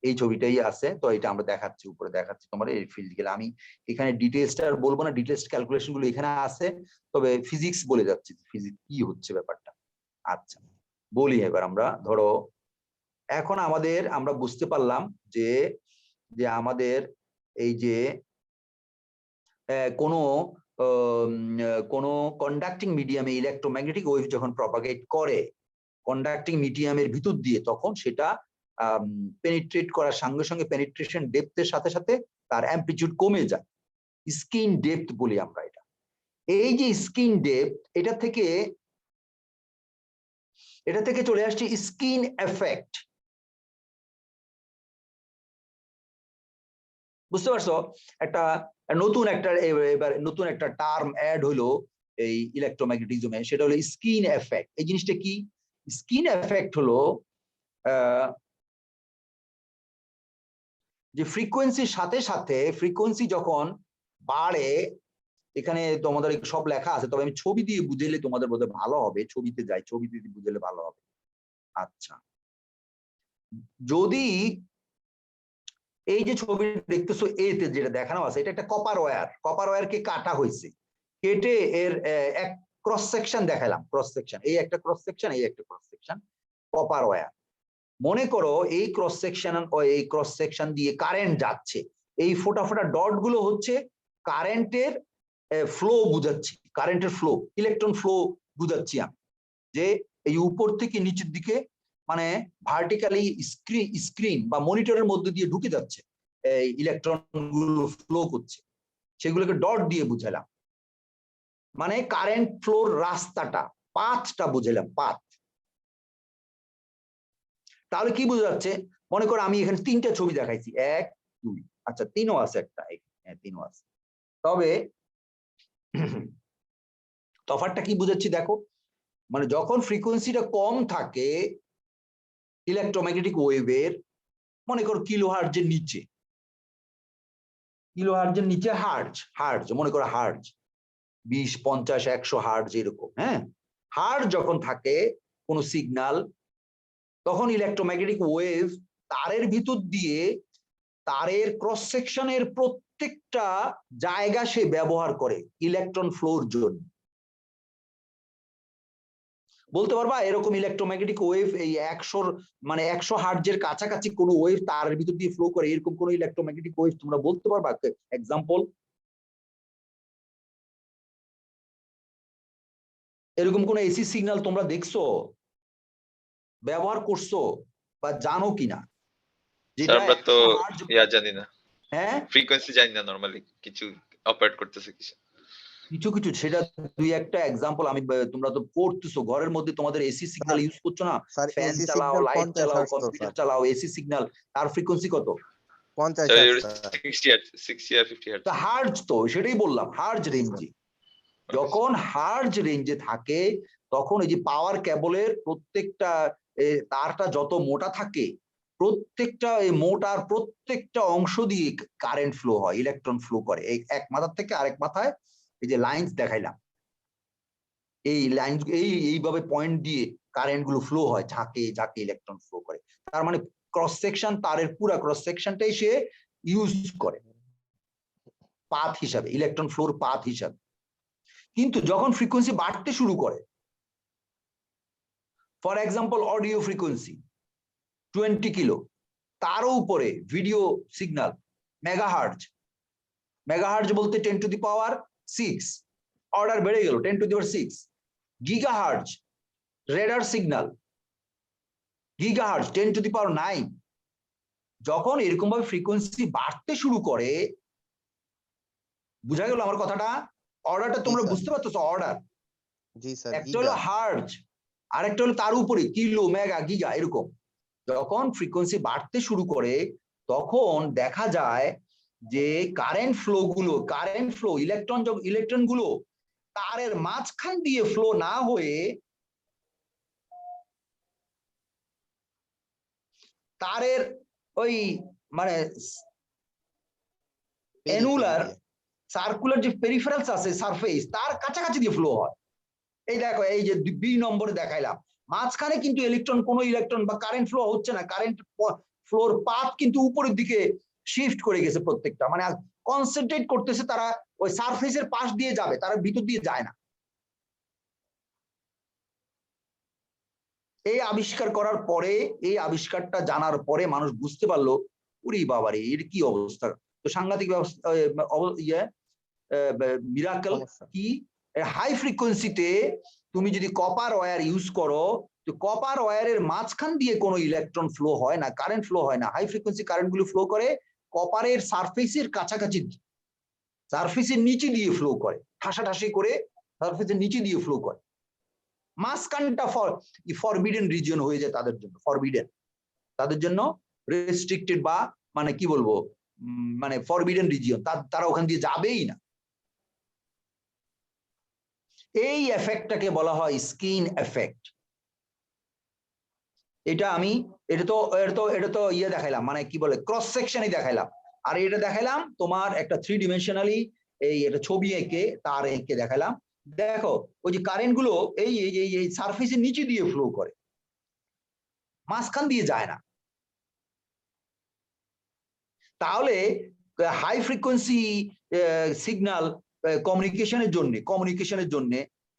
এই ছবিটাই আছে। তো এটা আমরা দেখাচ্ছি, উপরে দেখাচ্ছি তোমার এই ফিল্ড গেলে, আমি এখানে ডিটেইলসটা আর বলবো না, ডিটেইলস ক্যালকুলেশন গুলো এখানে আছে, তবে ফিজিক্স বলে যাচ্ছি, ফিজিক্স কি হচ্ছে ব্যাপারটা। আচ্ছা বলি এবার আমরা, ধরো এখন আমরা বুঝতে পারলাম যে আমাদের এই যে কোনো কন্ডাক্টিং মিডিয়ামে ইলেকট্রোম্যাগনেটিক ওয়েভ যখন প্রপাগেট করে কন্ডাক্টিং মিডিয়ামের ভিতর দিয়ে, তখন সেটা পেনিট্রেট করার সঙ্গে সঙ্গে পেনিট্রেশন ডেপথের সাথে সাথে তার অ্যামপ্লিটিউড কমে যায়, স্কিন ডেপথ বলি আমরা এটা। এই যে স্কিন ডেপথ, এটা থেকে চলে আসছে স্কিন এফেক্ট, বুঝতে পারছো? এবার নতুন একটা টার্ম অ্যাড হলো এই ইলেকট্রোম্যাগনেটিজমে, সেটা হলো স্কিন এফেক্ট। এই জিনিসটা কি? স্কিন এফেক্ট হলো যে ফ্রিকোয়েন্সির সাথে সাথে, ফ্রিকোয়েন্সি যখন বাড়ে, এখানে তোমাদের সব লেখা আছে, তবে আমি ছবি দিয়ে বুঝাইলে তোমাদের বোধহয় ভালো হবে, ছবিতে যাই, ছবিতে বুঝাইলে ভালো হবে। আচ্ছা যদি এই যে ছবি দেখতেছো এতে যেটা দেখানো আছে, এটা একটা কপার ওয়্যারকে কাটা হয়েছে, কেটে এর এক ক্রস সেকশন দেখালাম, ক্রস সেকশন, এই একটা ক্রস সেকশন, এই একটা ক্রস সেকশন, কপার ওয়্যার। মনে করো এই ক্রস সেকশন দিয়ে কারেন্ট যাচ্ছে, এই ফোটা ফোটা ডট গুলো হচ্ছে কারেন্টের ফ্লো বুঝাচ্ছি, কারেন্টের ফ্লো, ইলেকট্রন ফ্লো বুঝাচ্ছি আমি, যে এই উপর থেকে নিচের দিকে মানে ভার্টিক্যালি স্ক্রিন বা মনিটরের মধ্যে দিয়ে ঢুকে যাচ্ছে, এই ইলেকট্রন গুলো ফ্লো করছে, সেগুলোকে ডট দিয়ে বুঝালাম, মানে কারেন্ট ফ্লোর রাস্তাটা, পাথটা বুঝালাম, পাথ। তাহলে কি বোঝা যাচ্ছে? মনে করো আমি এখানে 3টা ছবি দেখাইছি, 1 2, আচ্ছা 3ও আছে, একটা 3ও আছে, তবে তফাৎটা কি বুঝাচ্ছি দেখো, মানে যখন ফ্রিকোয়েন্সিটা কম থাকে ইলেকট্রোম্যাগনেটিক ওয়েভের, মনে করো কিলোহার্টজের নিচে, হার্টজ, মনে করো হার্টজ 20 50 100 হার্টজ এরকম, হ্যাঁ, হার্টজ যখন থাকে কোন সিগন্যাল, তখন ইলেকট্রোম্যাগনেটিক ওয়েভ তারের ভিতর দিয়ে তারের ক্রস সেকশনের প্রত্যেকটা জায়গা সে ব্যবহার করে ইলেকট্রন ফ্লোর জন্য। বলতে পারবা এরকম ইলেকট্রোম্যাগনেটিক ওয়েভ এই 100 হার্টজের কাছাকাছি কোন ওয়েভ তারের ভিতর দিয়ে ফ্লো করে, এরকম কোন ইলেকট্রোম্যাগনেটিক ওয়েভ তোমরা বলতে পারবা এক্সাম্পল? এরকম কোন এসি সিগন্যাল তোমরা দেখছো, ব্যবহার করছো বা জানো কিনা? যেটা আমরা তো 100 হার্টজ, জানি না, হ্যাঁ ফ্রিকোয়েন্সি জানি না নরমালি কিছু অপারেট করতেছে কিছু কিছু সেটা দুই একটা এক্সাম্পল আমি তোমরা তো পড়তেছো ঘরের মধ্যে, তোমাদের এসি সিগন্যাল ইউজ করছো না, স্যার ফ্যান এসি চালাও, সিগন্যাল লাইট 50 চালাও, হার্টজ তো কম্পিউটার স্যার, চালাও, এসি সিগন্যাল তার ফ্রিকোয়েন্সি কত? 50 হার্টজ স্যার। 60 আর 50 হার্টজ। তা হার্জ, তো সেটাই বললাম হার্জ রেঞ্জে। যখন হার্জ রেঞ্জে থাকে তখন এই যে পাওয়ার কেবলের প্রত্যেকটা তারটা যত মোটা থাকে, প্রত্যেকটা এই মোটার প্রত্যেকটা অংশ দিয়ে কারেন্ট ফ্লো হয়, ইলেকট্রন ফ্লো করে এই এক মাথার থেকে আরেক মাথায়। এই যে লাইনস দেখাইলাম, এই লাইন এইভাবে পয়েন্ট দিয়ে কারেন্ট গুলো ফ্লো হয়, ঝাঁকে ঝাঁকে ইলেকট্রন ফ্লো করে। তার মানে ক্রস সেকশন, তারের পুরা ক্রস সেকশনটাই সে ইউজ করে পাথ হিসাবে, ইলেকট্রন ফ্লোর পাথ হিসাবে। কিন্তু যখন ফ্রিকোয়েন্সি বাড়তে শুরু করে, for example audio frequency 20 kilo, তারও উপরে ভিডিও সিগন্যাল মেগাহার্টজ, মেগাহার্টজ বলতে 10⁶, অর্ডার বেড়ে গেল 10⁶, গিগাহার্টজ রেডার সিগন্যাল, গিগাহার্টজ 10⁹। যখন এরকম ভাবে ফ্রিকোয়েন্সি বাড়তে শুরু করে, বুঝা গেল আমার কথাটা? অর্ডারটা তোমরা স্যার। বুঝতে পারতেছো? অর্ডার জি স্যার, একটা হলো গিগা। হার্টজ, আরেকটা হলো তার উপরে কিলো, মেগা, গিগা, এরকম। যখন ফ্রিকোয়েন্সি বাড়তে শুরু করে তখন দেখা যায় যে কারেন্ট ফ্লো ইলেকট্রন গুলো তারের মাঝখান দিয়ে ফ্লো না হয়ে তারের ওই মানে অ্যানুলার সার্কুলার যে পেরিফেরালস আছে সারফেস, তার কাছাকাছি দিয়ে ফ্লো হয়। এই দেখো, এই যে 2 নম্বরে দেখাইলাম, মাঝখানে কিন্তু কোনো ইলেকট্রন বা কারেন্ট ফ্লো হচ্ছে না, কারেন্ট ফ্লোর পাথ কিন্তু উপরের দিকে শিফট করে গেছে প্রত্যেকটা, মানে কনসেন্ট্রেট করতেছে, তারা ওই সারফেসের পাশ দিয়ে যাবে, তারা ভিতর দিয়ে যায় না। এই আবিষ্কার করার পরে, এই আবিষ্কারটা জানার পরে মানুষ বুঝতে পারলো, উরি বাবারে এর কি অবস্থা, তো সাংঘাতিক মিরাকল কি। হাই ফ্রিকোয়েন্সিতে তুমি যদি কপার ওয়্যার ইউজ করো, তো কপার ওয়্যারের মাঝখান দিয়ে কোনো ইলেকট্রন ফ্লো হয় না, কারেন্ট ফ্লো হয় না। হাই ফ্রিকোয়েন্সি কারেন্ট গুলো ফ্লো করে কপারের সারফেসের কাছাকাছি, সারফেসের নিচে দিয়ে ফ্লো করে, ঠাসাঠাসি করে সারফেসের নিচে দিয়ে ফ্লো করে। মাঝখানটা ফরবিডেন রিজিয়ন হয়ে যায় তাদের জন্য, ফরবিডেন, তাদের জন্য রেস্ট্রিক্টেড, বা মানে কি বলবো, মানে ফরবিডেন রিজিয়ন, তারা ওখান দিয়ে যাবেই না। এই এফেক্টটাকে বলা হয় স্কিন এফেক্ট। এটা তো দেখাইলাম, মানে কি বলে, ক্রস সেকশনই দেখাইলাম। আর এটা দেখাইলাম তোমার একটা 3 ডিমেনশনালি, এটা ছবি এঁকে তার এঁকে দেখাইলাম। দেখো ওই যে কারেন্ট গুলো এই সারফেসের নিচে দিয়ে ফ্লো করে, মাঝখান দিয়ে যায় না। তাহলে হাই ফ্রিকোয়েন্সি সিগন্যাল কমিউনিকেশনের জন্য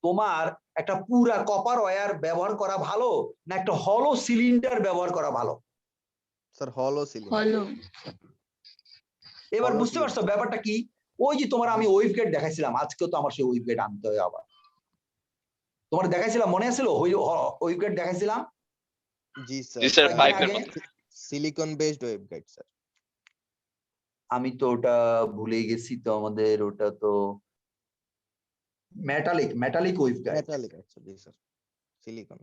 তোমার একটা পুরা কপার ওয়্যার ব্যবহার করা ভালো, না একটা হলো সিলিন্ডার ব্যবহার করা ভালো? স্যার হলো সিলিন্ডার। হলো। এবার Hollow বুঝতে পারছো cylinder। ব্যাপারটা কি? ওই যে তোমার আমি ওয়েভ গাইড দেখাইছিলাম, আজকেও তো আমার সেই ওয়েভ গাইড আনতে হয় আবার। তোমার দেখাইছিলাম, মনে আছে? ওয়েভ গাইড দেখাইছিলাম। জি জি স্যার, স্যার, পাইপের মতো। Silicon based waveguide sir. আমি তো ওটা ভুলে গেছি, তো আমাদের ওটা তো মেটালিক ওয়েভ গাইড। মেটালিক, আচ্ছা জি স্যার, সিলিকন।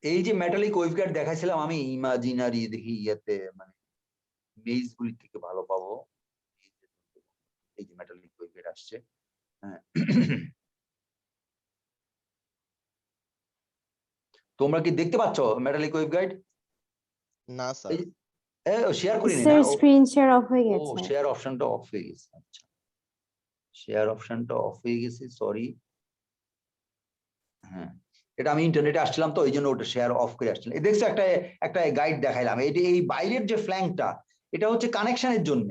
এই যে মেটালিক ওয়েভ গাইড দেখাইছিলাম আমি, ইমাজিনারি দেখি ইয়াতে মানে মেইজ গুলি থেকে ভালো পাবো। এই যে মেটালিক ওয়েভ গাইড আসছে, হ্যাঁ। তোমরা কি দেখতে পাচ্ছ মেটালিক ওয়েভ গাইড? না স্যার। শেয়ার করিনি না স্যার স্ক্রিন শেয়ার অফ হয়ে ও গেছে। শেয়ার অপশনটা অফ হয়ে গেছে। আচ্ছা শেয়ার অপশনটা অফ হয়ে গেছে, সরি। হ্যাঁ এটা আমি ইন্টারনেটে আসছিলাম তো এই জন্য ওটা শেয়ার অফ করে আসছিলাম। এই দেখছো একটা একটা গাইড দেখাইলাম, এটা এই বাইরের যে ফ্ল্যাঙ্কটা এটা হচ্ছে কানেকশনের জন্য,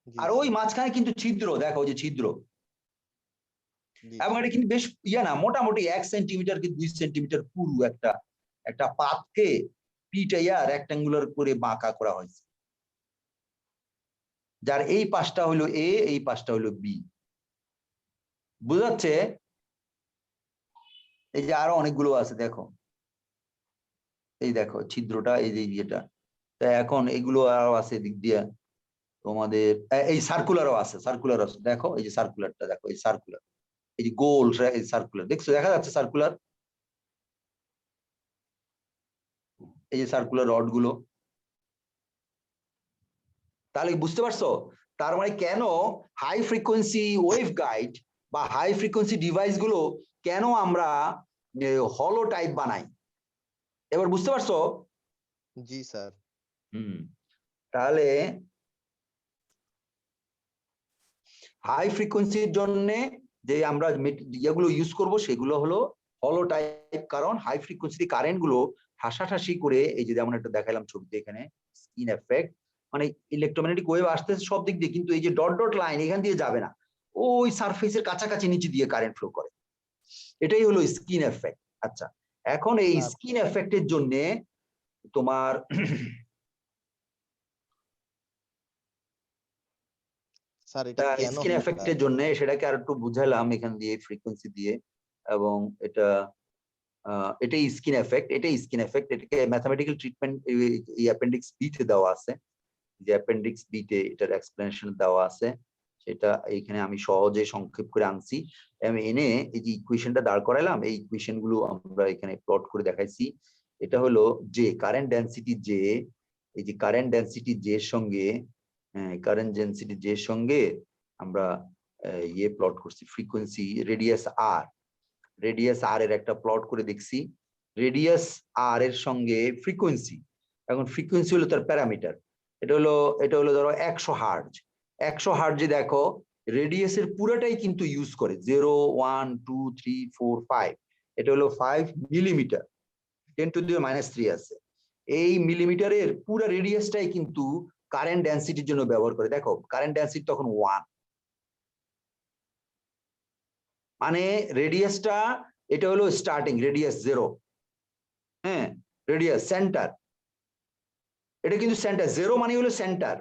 জি আর ওই স্যার, মাঝখানে কিন্তু ছিদ্র, দেখো ওই যে ছিদ্র, জি এবং স্যার। এটা কিন্তু বেশ ইয়া না, মোটামুটি 1 সেন্টিমিটার কি 2 সেন্টিমিটার পুরু একটা একটা পাতকে পিটাইয়া রেক্টাঙ্গুলার করে বাঁকা করা হয়েছে, যার এই পাশটা হলো এ, এই পাশটা হলো বি। বুঝা যাচ্ছে? এই যে আরো অনেকগুলো আছে দেখো, এই দেখো ছিদ্রটা, এই যে ইয়েটা। তা এখন এগুলো আরো আছে দিক দিয়ে তোমাদের, এই সার্কুলারও আছে, সার্কুলার আছে দেখো, এই যে সার্কুলারটা দেখো, এই সার্কুলার, এই যে গোল, এই সার্কুলার দেখছো, দেখা যাচ্ছে সার্কুলার, এই যে সার্কুলার রড গুলো। তাহলে বুঝতে পারছো তার মানে কেন হাই ফ্রিকোয়েন্সি ওয়েভ গাইড বা হাই ফ্রিকোয়েন্সি ডিভাইস গুলো কেন আমরা হলো টাইপ বানাই, এবার বুঝতে পারছো? জি স্যার। তাহলে হাই ফ্রিকোয়েন্সির জন্য যে আমরা ইয়েগুলো ইউজ করব সেগুলো হলো হলো টাইপ, কারণ হাই ফ্রিকোয়েন্সি কারেন্ট গুলো ঠাসাঠাসি করে, এই যে যেমন একটা দেখাইলাম ছবিতে এখানে স্কিন এফেক্ট, মানে ইলেকট্রোম্যাগনেটিক ওয়েভ আসতেছে সব দিক দিয়ে, কিন্তু এই যে ডট ডট লাইন এখান দিয়ে যাবে না, ওই সারফেসের কাছাকাছি নিচে দিয়ে কারেন্ট ফ্লো করে, এটাই হলো স্কিন এফেক্ট। আচ্ছা এখন এই স্যার, স্কিন এফেক্টের জন্য তোমার স্যার এটা কেন স্কিন হয় স্যার? এফেক্টের জন্য সেটাকে আর একটু বুঝালাম এখান দিয়ে ফ্রিকোয়েন্সি দিয়ে, এবং এটা এটাই স্কিন এফেক্ট, এটাই স্কিন এফেক্ট। এটাকে ম্যাথমেটিক্যাল ট্রিটমেন্ট এই অ্যাপেন্ডিক্স বি তে দেওয়া আছে, যে অ্যাপেন্ডিক্স বি তে এটার এক্সপ্লেনেশন দেওয়া আছে, সেটা এইখানে আমি সহজে সংক্ষেপ করে আনছি। আমি এনে এই যে ইকুয়েশনটা দাঁড় করাইলাম, এই ইকুয়েশন গুলো আমরা এখানে প্লট করে দেখাইছি। এটা হলো যে কারেন্ট ডেনসিটি জে, এই যে কারেন্ট ডেনসিটি জে এর সঙ্গে, কারেন্ট ডেনসিটি জে এর সঙ্গে আমরা ইয়ে প্লট করছি ফ্রিকোয়েন্সি রেডিয়াস আর, রেডিয়াস আর এর একটা প্লট করে দেখছি, রেডিয়াস আর এর সঙ্গে ফ্রিকোয়েন্সি, এখন ফ্রিকোয়েন্সি হলো তার প্যারামিটার, এটা হলো ধরো 100 হার্জ, 100 হার্জে দেখো রেডিয়াসের পুরোটাই কিন্তু ইউজ করে 0 1 2 3 4 5, এটা হলো 5 মিলিমিটার, 10⁻³ আছে, এই মিলিমিটারের পুরো রেডিয়াসটাই কিন্তু কারেন্ট ডেনসিটির জন্য ব্যবহার করে। দেখো কারেন্ট ডেনসিটি তখন 1, মানে রেডিয়াসটা, এটা হলো স্টার্টিং রেডিয়াস 0, হ্যাঁ রেডিয়াস সেন্টার, এটা কিন্তু সেন্টার, 0 মানে হলো সেন্টার,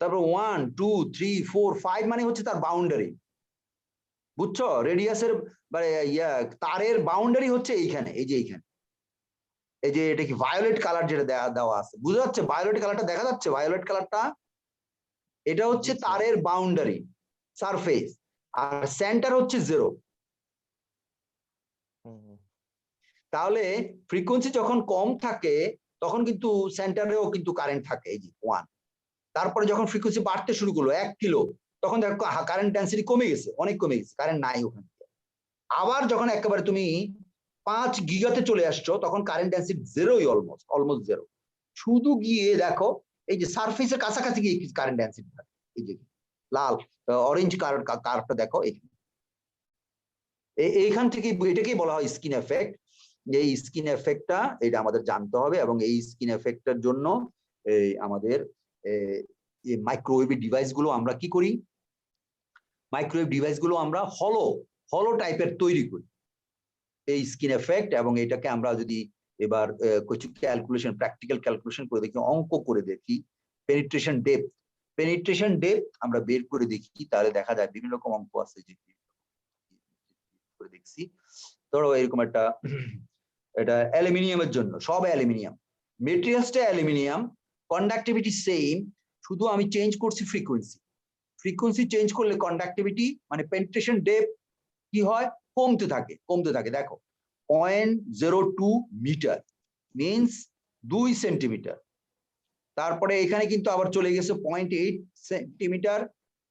তারপর 1 2 3 4 5 মানে হচ্ছে তার বাউন্ডারি, বুঝছো? রেডিয়াসের মানে তারের বাউন্ডারি হচ্ছে এইখানে, এই যে এইখানে, এই যে এটা কি ভায়োলেট কালার যেটা দেওয়া আছে, বুঝা যাচ্ছে? ভায়োলেট কালারটা দেখা যাচ্ছে, ভায়োলেট কালারটা, এটা হচ্ছে জি স্যার। তারের বাউন্ডারি সারফেস, আর সেন্টার হচ্ছে 0। তাহলে ফ্রিকোয়েন্সি যখন কম থাকে তখন কিন্তু সেন্টারেও কিন্তু কারেন্ট থাকে, এই যে 1, তারপরে যখন ফ্রিকোয়েন্সি বাড়তে শুরু করলো 1 কিলো, তখন দেখো কারেন্ট ডেনসিটি কমে গেছে, অনেক কমে গেছে, কারেন্ট নাই ওখানে। আবার যখন একেবারে তুমি 5 গিগাতে চলে আসছো তখন কারেন্ট ডেনসিটি 0ই, অলমোস্ট 0, শুধু গিয়ে দেখো এই যে সারফেসের কাছাকাছি গিয়ে কারেন্ট ডেনসিটি থাকে, এই যে লাল অরেঞ্জ কার্ভটা দেখো এখানে, এইখান থেকে এটাকেই বলা হয় স্কিন এফেক্ট। এই স্কিন এফেক্টটা এটা আমাদের জানতে হবে, এবং এই স্কিন এফেক্টটার জন্য এই আমাদের মাইক্রোওয়েভ ডিভাইস গুলো আমরা কি করি, মাইক্রোওয়েভ ডিভাইস গুলো আমরা হলো টাইপের তৈরি করি এই স্কিন এফেক্ট, এবং এটাকে আমরা যদি এবার কিছু ক্যালকুলেশন, প্র্যাকটিক্যাল ক্যালকুলেশন করে দেখি, অঙ্ক করে দেখি, পেনিট্রেশন ডেপথ আমরা বের করে দেখি, তাহলে দেখা যায় বিভিন্ন রকম অঙ্ক আছে যে করে দেখছি। ধরো এরকম একটা, এটা অ্যালুমিনিয়ামের জন্য, সব অ্যালুমিনিয়াম, মেটেরিয়ালসটা অ্যালুমিনিয়াম, কন্ডাক্টিভিটি সেম, শুধু আমি চেঞ্জ করছি ফ্রিকোয়েন্সি চেঞ্জ করলে কন্ডাক্টিভিটি মানে পেনিট্রেশন ডেপথ কি হয়, কমতে থাকে। দেখো 0.02 মিটার মিনস 2 সেন্টিমিটার, তারপরে এখানে কিন্তু আবার চলে গেছে 0.8 সেন্টিমিটার,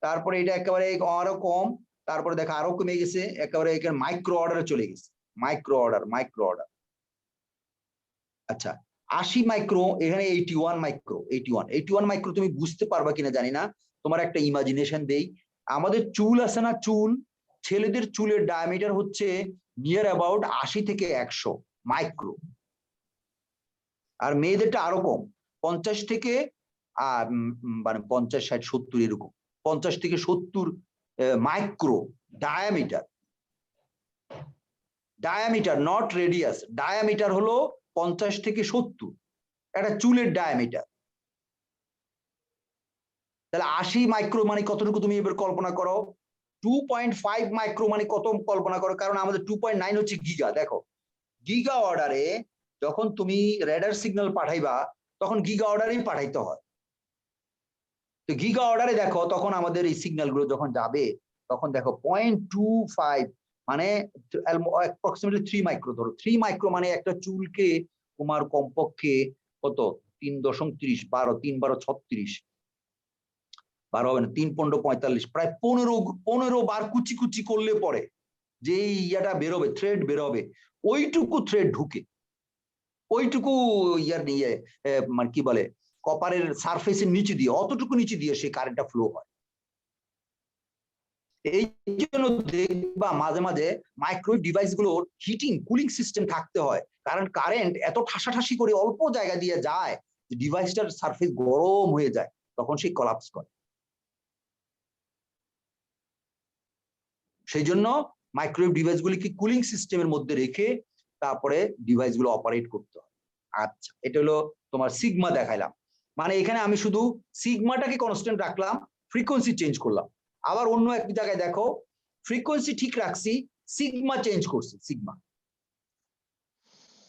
তারপরে এটা একেবারে আরো কম, তারপরে দেখো আরো কমে গেছে, একেবারে এখানে মাইক্রো অর্ডারে চলে গেছে, মাইক্রো অর্ডার। আচ্ছা 80 মাইক্রো, এখানে 81 মাইক্রো, 81 মাইক্রো তুমি বুঝতে পারবা কিনা জানি না, তোমার একটা ইমাজিনেশন দেই। আমাদের চুল আছে না, চুল, ছেলেদের চুলের ডায়ামিটার হচ্ছে নিয়ার অ্যাবাউট 80 থেকে 100 মাইক্রো, আর মেয়েদেরটা আরো কম, 50 থেকে মানে 50, 60, 70 এরকম, 50 থেকে 70 micro diameter. Diameter not radius, diameter হলো 50 থেকে 70, একটা চুলের ডায়ামিটার। তাহলে 80 মাইক্রো মানে কতটুকু তুমি এবার কল্পনা করো, 2.5 মাইক্রো মানে কত কল্পনা করো, কারণ আমাদের 2.9 হচ্ছে গিগা। দেখো গিগা অর্ডারে যখন তুমি রেডার সিগন্যাল পাঠাইবা তখন গিগা অর্ডারেই পাঠাইতে হয়। তো গিগা অর্ডারে দেখো তখন আমাদের এই সিগন্যাল গুলো যখন যাবে তখন দেখো 0.25 মানে অ্যাপ্রক্সিমেটলি 3 মাইক্রো ধরো। 3 মাইক্রো মানে একটা চুলকে তোমার কমপক্ষে কত, 3.30, 12, 3, 12, 36, 12 হবে না, 3, 15, 45, প্রায় 15 বার কুচি কুচি করলে পরে যে ইয়াটা বেরোবে, থ্রেড বেরোবে, ওইটুকু থ্রেড ঢুকে, ওইটুকু ইয়ার নিয়ে মানে কি বলে কপারের সারফেসের নিচে দিয়ে, অতটুকু নিচে দিয়ে সেই কারেন্টটা ফ্লো হয়। এই জন্য দেখবা মাঝে মাঝে মাইক্রোওয়েভ ডিভাইস গুলোর হিটিং কুলিং সিস্টেম থাকতে হয়, কারণ কারেন্ট এত ঠাসাঠাসি করে অল্প জায়গা দিয়ে যায় যে ডিভাইসটার সারফেস গরম হয়ে যায়, তখন সেই কলাপস করে। সেই জন্য মাইক্রোওয়েভ ডিভাইস গুলিকে কুলিং সিস্টেমের মধ্যে রেখে তারপরে ডিভাইস গুলো অপারেট করতে হয়। আচ্ছা, এটা হলো তোমার সিগমা দেখাইলাম, মানে এখানে আমি শুধু সিগমাটাকে কনস্ট্যান্ট রাখলাম, ফ্রিকোয়েন্সি চেঞ্জ করলাম। আবার অন্য এক জায়গায় দেখো ফ্রিকোয়েন্সি ঠিক রাখছি, সিগমা চেঞ্জ করছি,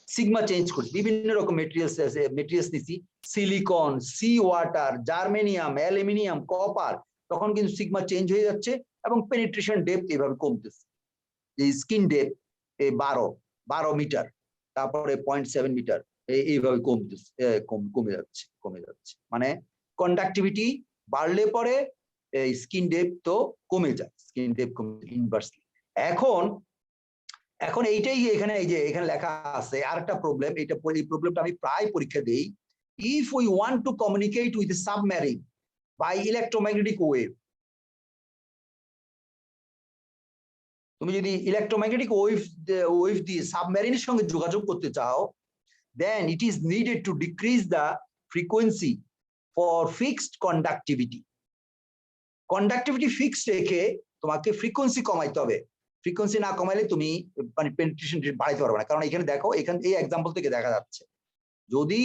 সিগমা চেঞ্জ করছি, বিভিন্ন রকম মেটেরিয়ালস নিছি, silicon, sea water, germanium, aluminium, copper, তখন কিন্তু সিগমা চেঞ্জ হয়ে যাচ্ছে এবং পেনিট্রেশন ডেপথ এভাবে কমতেছে। এই স্কিন ডেপথ 12 মিটার, তারপরে 0.7 মিটার, এইভাবে কমতেছে, কমে যাচ্ছে। মানে কন্ডাক্টিভিটি বাড়লে পরে স্কিন ডেপথ তো কমে যায়, স্কিন ডেপথ কমে ইনভার্সলি। এখন এইটাই এখানে, এই যে এখানে লেখা আছে আরেকটা প্রবলেম, এই প্রবলেমটা আমি প্রায় পরীক্ষা দেই। If we want to communicate with submarine by electromagnetic wave, তুমি যদি ইলেকট্রোম্যাগনেটিক ওয়েভ দিয়ে সাবমেরিনের সঙ্গে যোগাযোগ করতে চাও, then it is needed to decrease the frequency for fixed conductivity. Conductivity fixed রেখে তোমাকে ফ্রিকোয়েন্সি কমাইতে হবে। ফ্রিকোয়েন্সি না কমাইলে তুমি মানে পেনিট্রেশন রেট বাড়াইতে পারবে না, কারণ এখানে দেখো, এখানে এই এক্সাম্পল থেকে দেখা যাচ্ছে যদি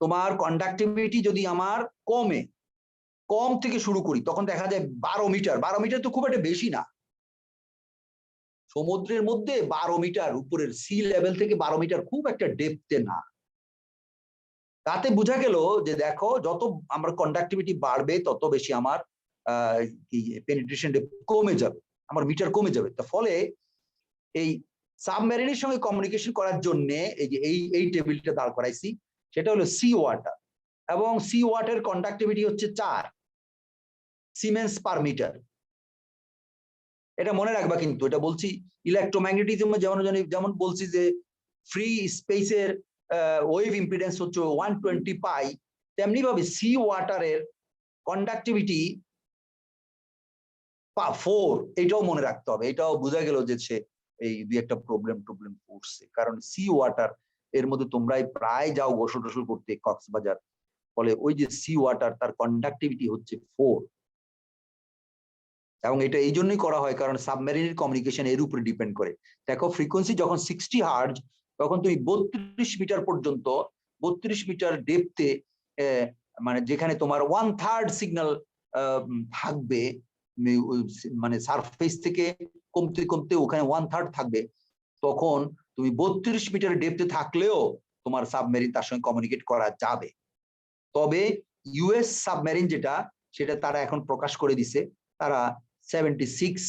তোমার কন্ডাক্টিভিটি যদি আমার কম থেকে শুরু করি তখন দেখা যায় 12 মিটার। 12 মিটার তো খুব একটা বেশি না, সমুদ্রের মধ্যে 12 মিটার উপরের সি লেভেল থেকে 12 মিটার খুব একটা ডেপথে না। তাতে বোঝা গেল যে দেখো যত আমার কন্ডাক্টিভিটি বাড়বে তত বেশি আমার পেনিট্রেশন ডেপথ কমে যাবে, আমার মিটার কমে যাবে। তার ফলে এই সাবমেরিনের সঙ্গে কমিউনিকেশন করার জন্য এই যে এই টেবিলটা দাঁড় করাইছি, সেটা হলো সি ওয়াটার, এবং সি ওয়াটার কন্ডাক্টিভিটি হচ্ছে 4 সিমেন্স পার মিটার। এটা মনে রাখবা, কিন্তু এটা বলছি ইলেকট্রোম্যাগনেটিজম যেমন বলছি যে ফ্রি স্পেসের ওয়েভ ইম্পিডেন্স হচ্ছে 120 পাই, তেমনি ভাবে সি ওয়াটারের কন্ডাক্টিভিটি 4, এটাও মনে রাখতে হবে। এটাও বোঝা গেল যে সে এই দুই একটা প্রবলেম পড়ছে, কারণ সি ওয়াটার এর মধ্যে তোমরাই প্রায় যাও গোসল টোসল করতে কক্সবাজার, ফলে ওই যে সি ওয়াটার তার কন্ডাক্টিভিটি হচ্ছে 4, এবং এটা এই জন্যই করা হয় কারণ সাবমেরিনের কমিউনিকেশন এর উপরে ডিপেন্ড করে। দেখো ফ্রিকোয়েন্সি যখন 60 হার্জ, তখন তুমি 32 মিটার পর্যন্ত, 32 মিটার ডেপথে, মানে যেখানে তোমার 1/3 সিগন্যাল থাকবে, মানে সারফেস থেকে কমতে কমতে ওখানে 1/3 থাকবে, তখন তুমি 32 মিটার ডেপথে থাকলেও তোমার সাবমেরিন তার সঙ্গে কমিউনিকেট করা যাবে। তবে ইউএস সাবমেরিন সেটা তারা এখন প্রকাশ করে দিছে, তারা 76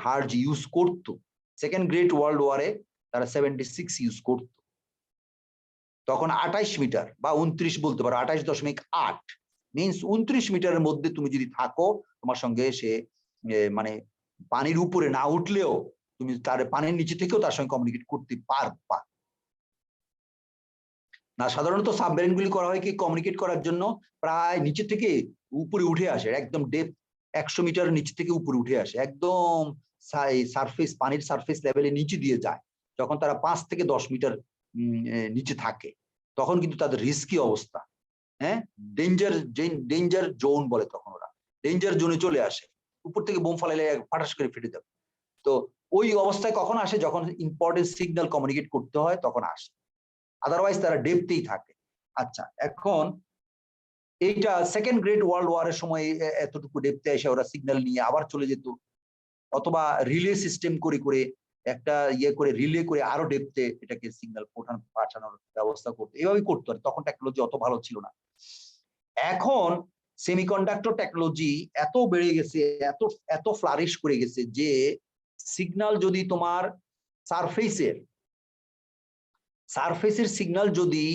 হার্জ ইউজ করতো। সেকেন্ড গ্রেট ওয়ার্ল্ড ওয়ারে তারা 76 ইউজ করতো, তখন 28 মিটার বা 29 বলতে পারো, 28.8 মিনস 29 মিটারের মধ্যে তুমি যদি থাকো, তোমার সঙ্গে সে মানে পানির উপরে না উঠলেও তুমি তার পানির নিচে থেকেও তার সঙ্গে কমিউনিকেট করতে পারবা। না, সাধারণত সাবমেরিন গুলি করা হয় কি কমিউনিকেট করার জন্য প্রায় নিচে থেকে উপরে উঠে আসে, একদম ডেপথ 100 মিটার নিচে থেকে উপরে উঠে আসে, একদম সারফেস, পানির সারফেস লেভেলে নিচে দিয়ে যায়। যখন তারা 5 থেকে 10 মিটার নিচে থাকে তখন কিন্তু তাদের রিস্কি অবস্থা, হ্যাঁ, ডেঞ্জার জোন বলে তখন ওরা, ডেঞ্জার জোনে চলে আসে, উপর থেকে বোম ফালাইলে ফাটাস করে ফেটে যাবে। তো ওই অবস্থায় কখন আসে, যখন ইম্পর্টেন্ট সিগন্যাল কমিউনিকেট করতে হয় তখন আসে, আদারওয়াইজ তারা ডেপথেই থাকে। আচ্ছা, এখন এইটা সেকেন্ড গ্রেট ওয়ার্ল্ড ওয়ারের সময় এতটুকু ডেপথে এসে ওরা সিগন্যাল নিয়ে আবার চলে যেত, অথবা রিলে সিস্টেম করে করে একটা করে রিলে করে আরো ডেপথে এটাকে সিগন্যাল পাঠানোর ব্যবস্থা করতো, এইভাবেই করতো। আর তখন টেকনোলজি অত ভালো ছিল না। এখন সেমিকন্ডাক্টর টেকনোলজি এত বেড়ে গেছে, এত এত ফ্লারিশ করে গেছে যে সিগন্যাল যদি তোমার সারফেসের সিগন্যাল যদি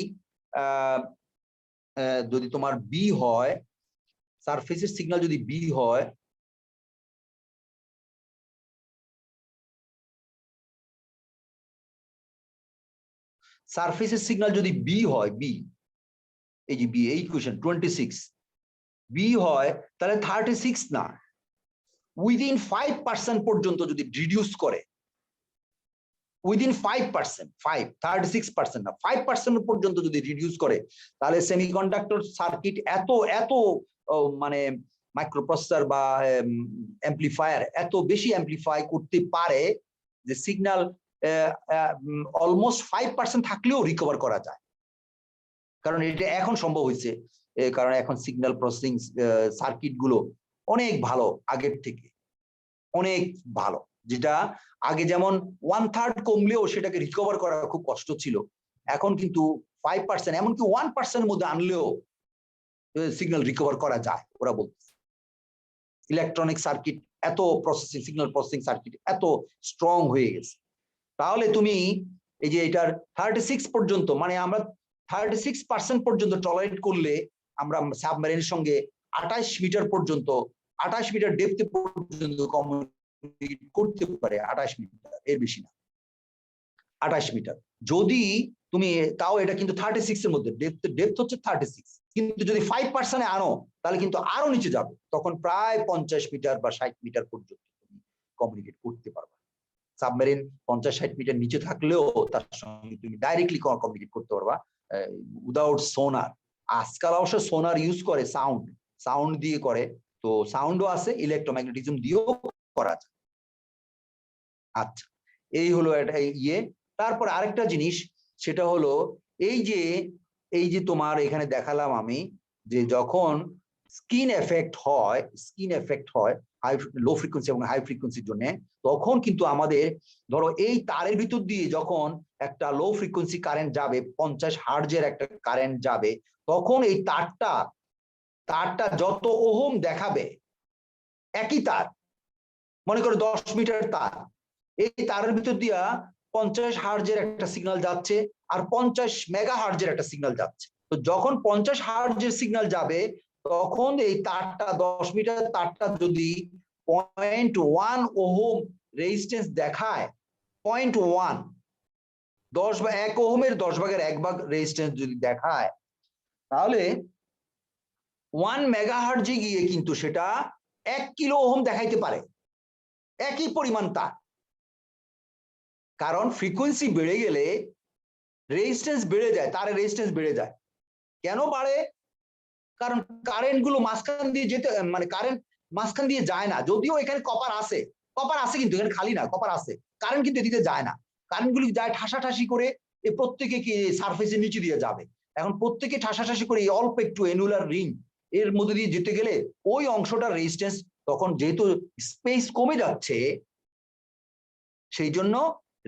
তোমার বি হয়, সারফেসের সিগন্যাল যদি বি হয়, সারফেসের সিগন্যাল যদি বি হয়, বি, এই যে বি, এই কোয়েশ্চেন 26 বি হয়, তাহলে 36 না, উইদিন 5% পর্যন্ত যদি রিডিউস করে, উইদিন 5%, 36% না, 5% পর্যন্ত যদি রিডিউস করে, তাহলে সেমিকন্ডাক্টর সার্কিট এত মানে মাইক্রোপ্রসেসর বা অ্যাম্পলিফায়ার এত বেশি অ্যাম্পলিফাই করতে পারে যে সিগন্যাল অলমোস্ট 5% থাকলেও রিকভার করা যায়। কারণ এটা এখন সম্ভব হয়েছে, কারণ এখন সিগন্যাল প্রসেসিং সার্কিট গুলো অনেক ভালো, আগের থেকে অনেক ভালো। যেটা আগে যেমন 1/3 কমলেও সেটাকে রিকভার করা খুব কষ্ট ছিল, এখন কিন্তু 5%, এমনকি 1% মধ্যে আনলেও সিগন্যাল রিকভার করা যায়। ওরা বলছে ইলেকট্রনিক সার্কিট এত প্রসেসিং, সিগন্যাল প্রসেসিং সার্কিট এত স্ট্রং হয়ে গেছে। তাহলে তুমি এই যে এটার 36 পর্যন্ত, মানে আমরা 36% পর্যন্ত টলারেট করলে আমরা সাবমেরিনের সঙ্গে 28 মিটার পর্যন্ত, 28 মিটার ডেপথে পর্যন্ত কমিউনিকেট করতে পারে। 28 মিটার, এর বেশি না, 28 মিটার। যদি তুমি, তাও এটা কিন্তু 36 এর মধ্যে, ডেপথ হচ্ছে 36, কিন্তু যদি 5% আনো তাহলে কিন্তু আরো নিচে যাবে, তখন প্রায় 50 মিটার বা 60 মিটার পর্যন্ত তুমি কমিউনিকেট করতে পারবে। সাবমেরিন 50-60 মিটার নিচে থাকলেও তার সঙ্গে তুমি ডাইরেক্টলি কমিউনিকেট করতে পারবা উইদাউট সোনার। আজকাল অবশ্য সোনার ইউজ করে, সাউন্ড দিয়ে করে, তো সাউন্ডও আছে, ইলেকট্রোম্যাগনেটিজম দিয়েও করা যায়। আচ্ছা, এই হলো এটা ইয়ে। তারপর আরেকটা জিনিস, সেটা হলো এই যে তোমার এখানে দেখালাম আমি, যে যখন স্কিন এফেক্ট হয় হাই লো ফ্রিকোয়েন্সি এবং হাই ফ্রিকোয়েন্সির জন্য, তখন কিন্তু আমাদের ধরো এই তারের ভিতর দিয়ে যখন একটা লো ফ্রিকোয়েন্সি কারেন্ট যাবে, 50 হার্টজের একটা কারেন্ট যাবে, তখন এই তারটা যত ওহম দেখাবে, একই তার, মনে করো 10 মিটার তার, এই তারের ভিতর দিয়া 50 হার্টজের একটা সিগন্যাল যাচ্ছে আর 50 মেগা হার্টজের একটা সিগন্যাল যাচ্ছে। তো যখন 50 হার্টজের সিগন্যাল যাবে, তখন এই তারটা 10 মিটার তারটা যদি 0.1 ওহম রেজিস্ট্যান্স দেখায়, 0.1, 1 ওহমের 10 ভাগের 1 ভাগ রেজিস্ট্যান্স যদি দেখায়, তাহলে 1 মেগা হার্টজে গিয়ে কিন্তু সেটা 1 কিলো ওহম দেখাইতে পারে, একই পরিমাণ তার। কারণ ফ্রিকোয়েন্সি বেড়ে গেলে রেজিস্ট্যান্স বেড়ে যায়, তারের রেজিস্ট্যান্স বেড়ে যায়। কেন বাড়ে? কারণ কারেন্ট গুলো মাঝখান দিয়ে যেতে, মানে কারেন্ট মাঝখান দিয়ে যায় না, যদিও এখানে কপার আছে কিন্তু এখানে খালি না, কপার আছে, কারেন্ট কিন্তু এদিকে যায় না, কারেন্ট গুলি যায় ঠাসাঠাসি করে, এই প্রত্যেকে কি সারফেসের নিচে দিয়ে যাবে। এখন প্রত্যেকে ঠাসাঠাসি করে এই অল্প একটু অ্যানুলার রিং এর মধ্যে দিয়ে যেতে গেলে ওই অংশটার রেজিস্ট্যান্স, তখন যেহেতু স্পেস কমে যাচ্ছে, সেই জন্য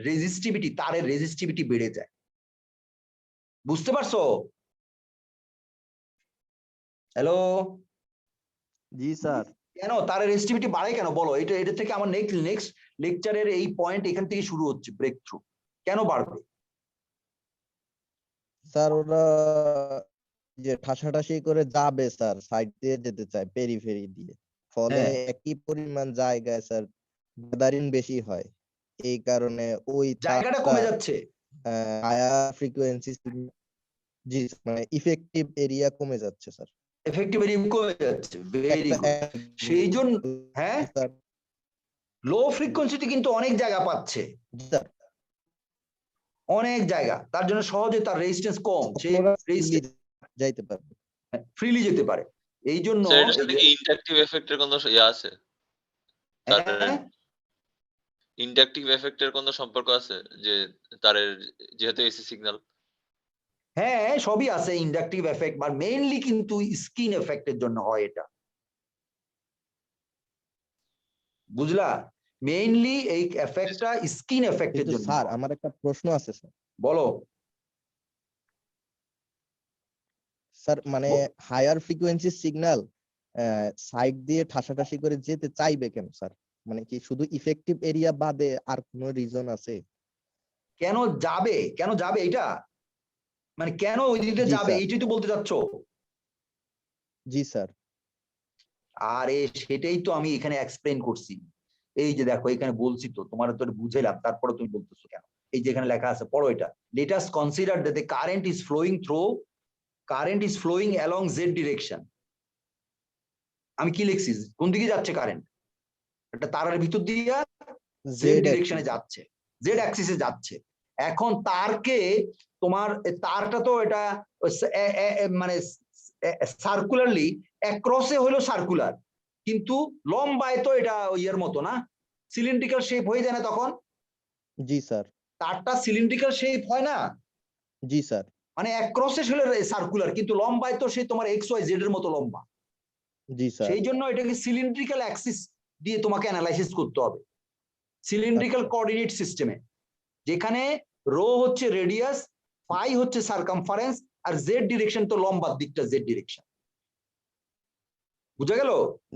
রেজিস্টিভিটি, তারের রেজিস্টিভিটি বেড়ে যায়। বুঝতে পারছো? হ্যালো, জি স্যার। কেন তারের রেজিস্টিভিটি বাড়ে কেন বলো? এটা থেকে আমার নেক্সট লেকচারের এই পয়েন্ট এখান থেকে শুরু হচ্ছে, ব্রেক থ্রু। কেন বাড়বে? স্যার ওরা যে ঠাসাঠাসি করে যাবে স্যার, সাইড দিয়ে যেতে চায় পেরিফেরি দিয়ে, ফলে একই পরিমাণ জায়গায় স্যার গ্যাদারিং বেশি হয়, এই কারণে ওই জায়গাটা কমে যাচ্ছে। হায়ার ফ্রিকোয়েন্সি জি মানে ইফেক্টিভ এরিয়া কমে যাচ্ছে স্যার। এফেক্টিভ এরিয়া কমে যাচ্ছে, ভেরি গুড। সেই জন্য হ্যাঁ স্যার লো ফ্রিকোয়েন্সিতে কিন্তু অনেক জায়গা পাচ্ছে, জি স্যার অনেক জায়গা, তার জন্য সহজে তার রেজিস্ট্যান্স কম, সে যাইতে পারবে। ফ্রিলি যেতে পারে। এই জন্য স্যার এটার সাথে কি ইন্ডাকটিভ এফেক্টের কোনো ইয়ে আছে? হ্যাঁ, ইন্ডাকটিভ এফেক্টের কোনো সম্পর্ক আছে যে তারের যেহেতু এসি সিগন্যাল? হ্যাঁ সবই আছে, ইন্ডাকটিভ এফেক্ট, বা মেইনলি কিন্তু স্কিন এফেক্টের জন্য হয় এটা, বুঝলা? মেইনলি এই এফেক্টটা স্কিন এফেক্টের কিন্তু জন্য স্যার হয়। আমার একটা প্রশ্ন আছে স্যার। বলো। স্যার মানে হায়ার ফ্রিকোয়েন্সি সিগন্যাল সাইড দিয়ে ঠাসাঠাসি করে যেতে চাইবে কেন স্যার? মানে কি শুধু ইফেক্টিভ এরিয়া বাদে আর কোনো রিজন আছে? কেন যাবে, কেন যাবে এটা, মানে কেন ওই দিকে জি, যাবে স্যার। এইটাই তো বলতে চাচ্ছ? জি স্যার। আরে সেটাই তো আমি এখানে এক্সপ্লেন করছি। এই যে দেখো এখানে বলছি তো, তোমার তো বুঝাইলাম, তারপরে তুমি বলতেছো কেন? এই যে এখানে লেখা আছে, পড়ো এটা। Let us consider that the current is flowing along Z direction. আমি কি লিখছি, কোন দিকে যাচ্ছে কারেন্ট? এটা তারের ভিতর দিয়ে জেড ডিরেকশনে যাচ্ছে, জেড অ্যাক্সিসে যাচ্ছে। এখন তারকে তোমার তারটা তো এটা মানে সার্কুলারলি অ্যাক্রসে হলো সার্কুলার, কিন্তু লম্বায় তো এটা ইয়ের মতো না, সিলিন্ড্রিক্যাল শেপ হয়ে যায় না তখন? জি স্যার। তারটা সিলিন্ড্রিক্যাল শেপ হয় না, জি স্যার। মানে অ্যাক্রসে হলো সার্কুলার, কিন্তু লম্বায় তো সে তোমার এক্স ওয়াই জেড এর মতো লম্বা। জি স্যার। সেই জন্য এটাকে সিলিন্ড্রিক্যাল অ্যাক্সিস দিয়ে তোমাকে অ্যানালাইসিস করতে হবে, সিলিন্ড্রিক্যাল কোঅর্ডিনেট সিস্টেমে, যেখানে রো হচ্ছে রেডিয়াস, ফাই হচ্ছে সারকামফারেন্স, আর জেড ডিরেকশন তো লম্বার দিকটা জেড ডিরেকশন। বুঝা গেল?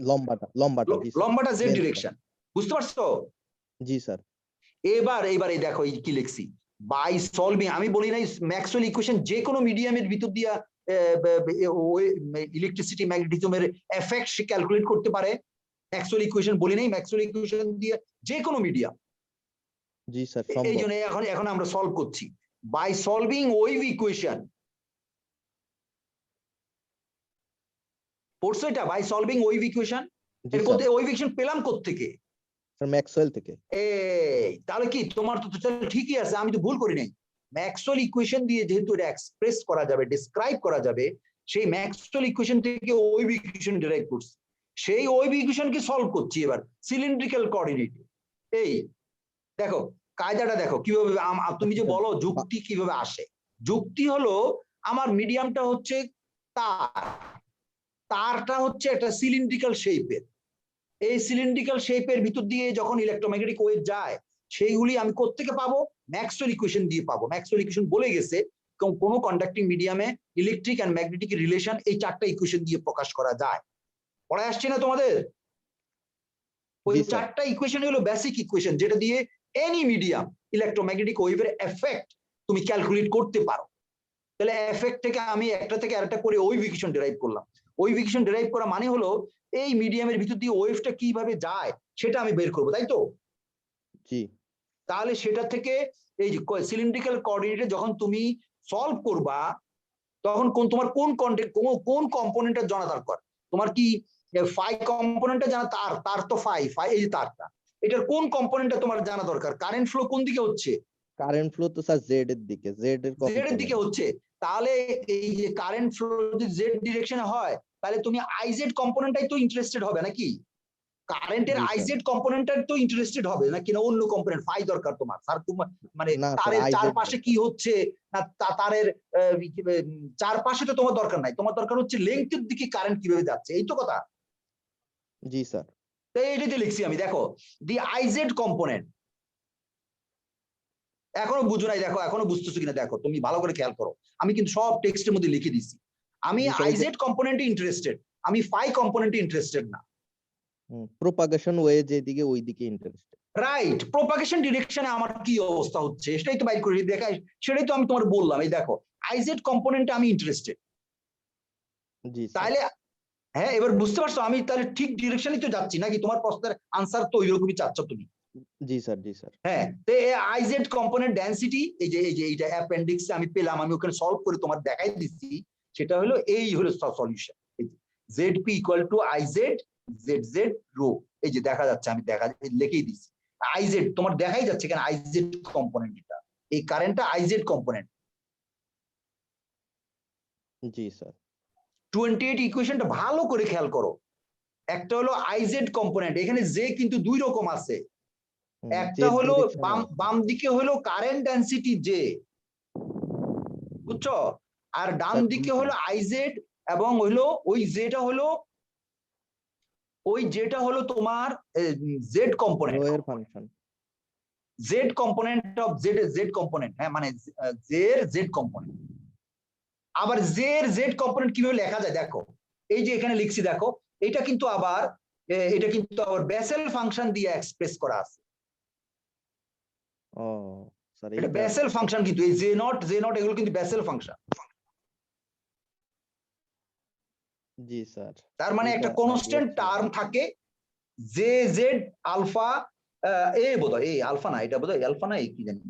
লম্বাটা জি স্যার। লম্বাটা জেড Yes, ডিরেকশন, বুঝতে পারছো? জি স্যার। এবার এই দেখো এই কি লিখছি, বাই সলভিং, আমি বলি নাই ম্যাক্সওয়েল ইকুয়েশন যে কোনো মিডিয়ামের ভিতর দিয়া ইলেকট্রিসিটি ম্যাগনেটিজমের এফেক্ট সে ক্যালকুলেট করতে পারে। ম্যাক্সওয়েল ইকুয়েশন বলি নাই, ম্যাক্সওয়েল ইকুয়েশন দিয়ে যে কোনো মিডিয়াম। জি স্যার এই সম্ভব। জন্য এখন আমরা সলভ করছি বাই সলভিং ওয়েভ ইকুয়েশন। পড়ছো এটা, বাই সলভিং ওয়েভ ইকুয়েশন? জি এর স্যার। কোথায় ওয়েভ ইকুয়েশন পেলাম কোত্থেকে? স্যার ম্যাক্সওয়েল থেকে। এই তাহলে কি তোমার তো ঠিকই আছে, আমি তো ভুল করি নাই। ম্যাক্সওয়েল ইকুয়েশন দিয়ে যেহেতু এটা এক্সপ্রেস করা যাবে, ডেসক্রাইব করা যাবে, সেই ম্যাক্সওয়েল ইকুয়েশন থেকে ওয়েভ ইকুয়েশন ডিরাইভ করছি, সেই ওয়েভ ইকুয়েশনকে সলভ করছি এবার সিলিন্ড্রিক্যাল কোঅর্ডিনেটে। এই দেখো কায়দাটা দেখো কিভাবে, তুমি যে বলো যুক্তি কিভাবে আসে। যুক্তি হলো আমার মিডিয়ামটা হচ্ছে তারটা হচ্ছে একটা সিলিন্ড্রিক্যাল শেপের, এই সিলিন্ড্রিক্যাল শেপের ভিতর দিয়ে যখন ইলেকট্রোম্যাগনেটিক ওয়েভ যায়, সেইগুলি আমি কোত্থেকে পাবো? ম্যাক্সওয়েল ইকুয়েশন দিয়ে পাবো। ম্যাক্সওয়েল ইকুয়েশন বলে গেছে কোনো কন্ডাক্টিং মিডিয়ামে ইলেকট্রিক এন্ড ম্যাগনেটিক রিলেশন এই চারটা ইকুয়েশন দিয়ে প্রকাশ করা যায়। পড়ায় আসছে না তোমাদের? ওই চারটা ইকুয়েশন হলো বেসিক ইকুয়েশন, যেটা দিয়ে এনি মিডিয়াম ইলেকট্রোম্যাগনেটিক ওয়েভের এফেক্ট তুমি ক্যালকুলেট করতে পারো। তাহলে এফেক্ট থেকে আমি একটা থেকে আরেকটা করে ওয়েভ ইকুয়েশন ডিরাইভ করলাম। ওয়েভ ইকুয়েশন ডিরাইভ করা মানে হলো এই মিডিয়ামের ভিতর দিয়ে ওয়েভটা কিভাবে যায় সেটা আমি বের করবো, তাই তো? জি। তাহলে সেটা থেকে এই যে সিলিন্ড্রিক্যাল কোঅর্ডিনেটে যখন তুমি সলভ করবা, তখন তোমার কোন কম্পোনেন্টটা জানা দরকার? তোমার কি ফাই কম্পোনেন্টটা জানা, তার তো ফাই এই যে তারটা, এটার কোন কম্পোনেন্টটা তোমার জানা দরকার? কারেন্ট ফ্লো কোন দিকে হচ্ছে? কারেন্ট ফ্লো তো স্যার জেড এর দিকে, জেড এর দিকে হচ্ছে। তাহলে এই যে কারেন্ট ফ্লো যদি জেড ডিরেকশনে হয়, তাহলে তুমি আইজেড কম্পোনেন্টটাই তো ইন্টারেস্টেড হবে নাকি? কারেন্টের আইজেড কম্পোনেন্টটাই তো ইন্টারেস্টেড হবে নাকি, না অন্য কম্পোনেন্ট ফাই দরকার তোমার? স্যার তোমার মানে তারের চারপাশে কি হচ্ছে না, তারের চারপাশে তো তোমার দরকার নাই, তোমার দরকার হচ্ছে লেংথের দিকে কারেন্ট কিভাবে যাচ্ছে, এই তো কথা। জি স্যার। তো এইটাতে লিখছি আমি, দেখো দি আইজেড কম্পোনেন্ট। এখনো বুঝো নাই, দেখো এখনো বুঝতেছো কিনা দেখো, তুমি ভালো করে খেয়াল করো, আমি কিন্তু সব টেক্সটের মধ্যে লিখে দিছি। আমি আইজেড কম্পোনেন্টে ইন্টারেস্টেড, আমি ফাই কম্পোনেন্টে ইন্টারেস্টেড না। প্রপাগেশন ওয়ে যেদিকে ওই দিকে ইন্টারেস্টেড। রাইট, প্রপাগেশন ডিরেকশনে আমার কি অবস্থা হচ্ছে সেটাই তো বাইর করে দেখাই, সেটাই তো আমি তোমার বললাম। এই দেখো আইজেড কম্পোনেন্টে আমি ইন্টারেস্টেড। জি। তাহলে হ্যাঁ, এবার বুঝতে পারছো আমি তাহলে ঠিক ডিরেকশনই তো যাচ্ছি নাকি? তোমার প্রশ্নের আনসার তো ওইরকমই চাচ্ছ তুমি, জি স্যার, জি স্যার। হ্যাঁ, তো আইজেড কম্পোনেন্ট ডেনসিটি এই যে এইটা অ্যাপেন্ডিক্সে আমি পেলাম, আমি ওখানে সলভ করে তোমার দেখাই দিচ্ছি, সেটা হলো এই হলো solution. ZP equal to IZ Z rho, এই যে দেখা যাচ্ছে, আমি লিখেই দিচ্ছি আইজেড, তোমার দেখাই যাচ্ছে কেন আইজেড কম্পোনেন্ট, এটা এই কারেন্টটা আইজেড কম্পোনেন্ট। জি স্যার। 28 ইকুয়েশনটা ভালো করে খেয়াল করো, একটা হলো আইজেড কম্পোনেন্ট, এখানে জে কিন্তু দুই রকম আছে, একটা হলো বাম দিকে হলো কারেন্ট ডেনসিটি জে, বুঝছো, আর ডান দিকে হলো আইজেড, এবং হলো ওই যেটা হলো তোমার জেড কম্পোনেন্ট, রো এর function. Z component of Z component, হ্যাঁ মানে জে এর জেড কম্পোনেন্ট। আবার জে এর জেড কম্পোনেন্ট কিভাবে লেখা যায় দেখো, এই যে এখানে লিখছি দেখো, এটা কিন্তু আবার বেসেল ফাংশন দিয়ে এক্সপ্রেস করা আছে। ও স্যার, এটা বেসেল ফাংশন, কিন্তু এই জে নট এগুলো কিন্তু বেসেল ফাংশন। জি স্যার। তার মানে একটা কনস্ট্যান্ট টার্ম থাকে জে জেড আলফা, এ বোধহয় এই আলফা না, এটা বোধহয় আলফা না, এই কি জানি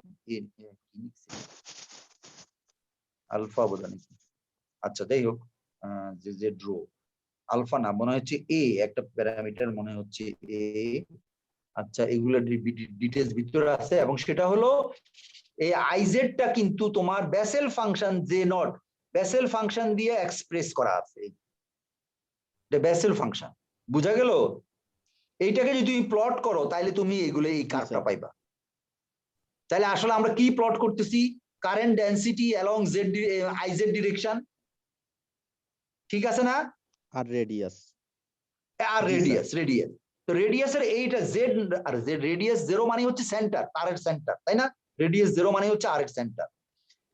আলফা বোধহয় নাকি, আচ্ছা যাই হোক, যে জেড রো আলফা না, মনে হচ্ছে এ একটা প্যারামিটার, মনে হচ্ছে এ, আচ্ছা এগুলো ডিটেলস ভিতরে আছে, এবং সেটা হলো এই আইজেডটা কিন্তু তোমার Bessel function J not, Bessel function দিয়ে এক্সপ্রেস করা আছে, এটা বেসেল ফাংশন, বুঝা গেল? এইটাকে যদি তুমি প্লট করো তাহলে তুমি এগুলো এই কার্ভটা পাইবা। তাহলে আসলে আমরা কি প্লট করতেছি, current density along Z IZ direction, ঠিক আছে না? আর রেডিয়াস, আর রেডিয়াস তো রেডিয়াসের এইটা জেড, আর জেড রেডিয়াস 0 মানে হচ্ছে সেন্টার, তারের সেন্টার, তাই না? রেডিয়াস 0 মানে হচ্ছে আরের সেন্টার,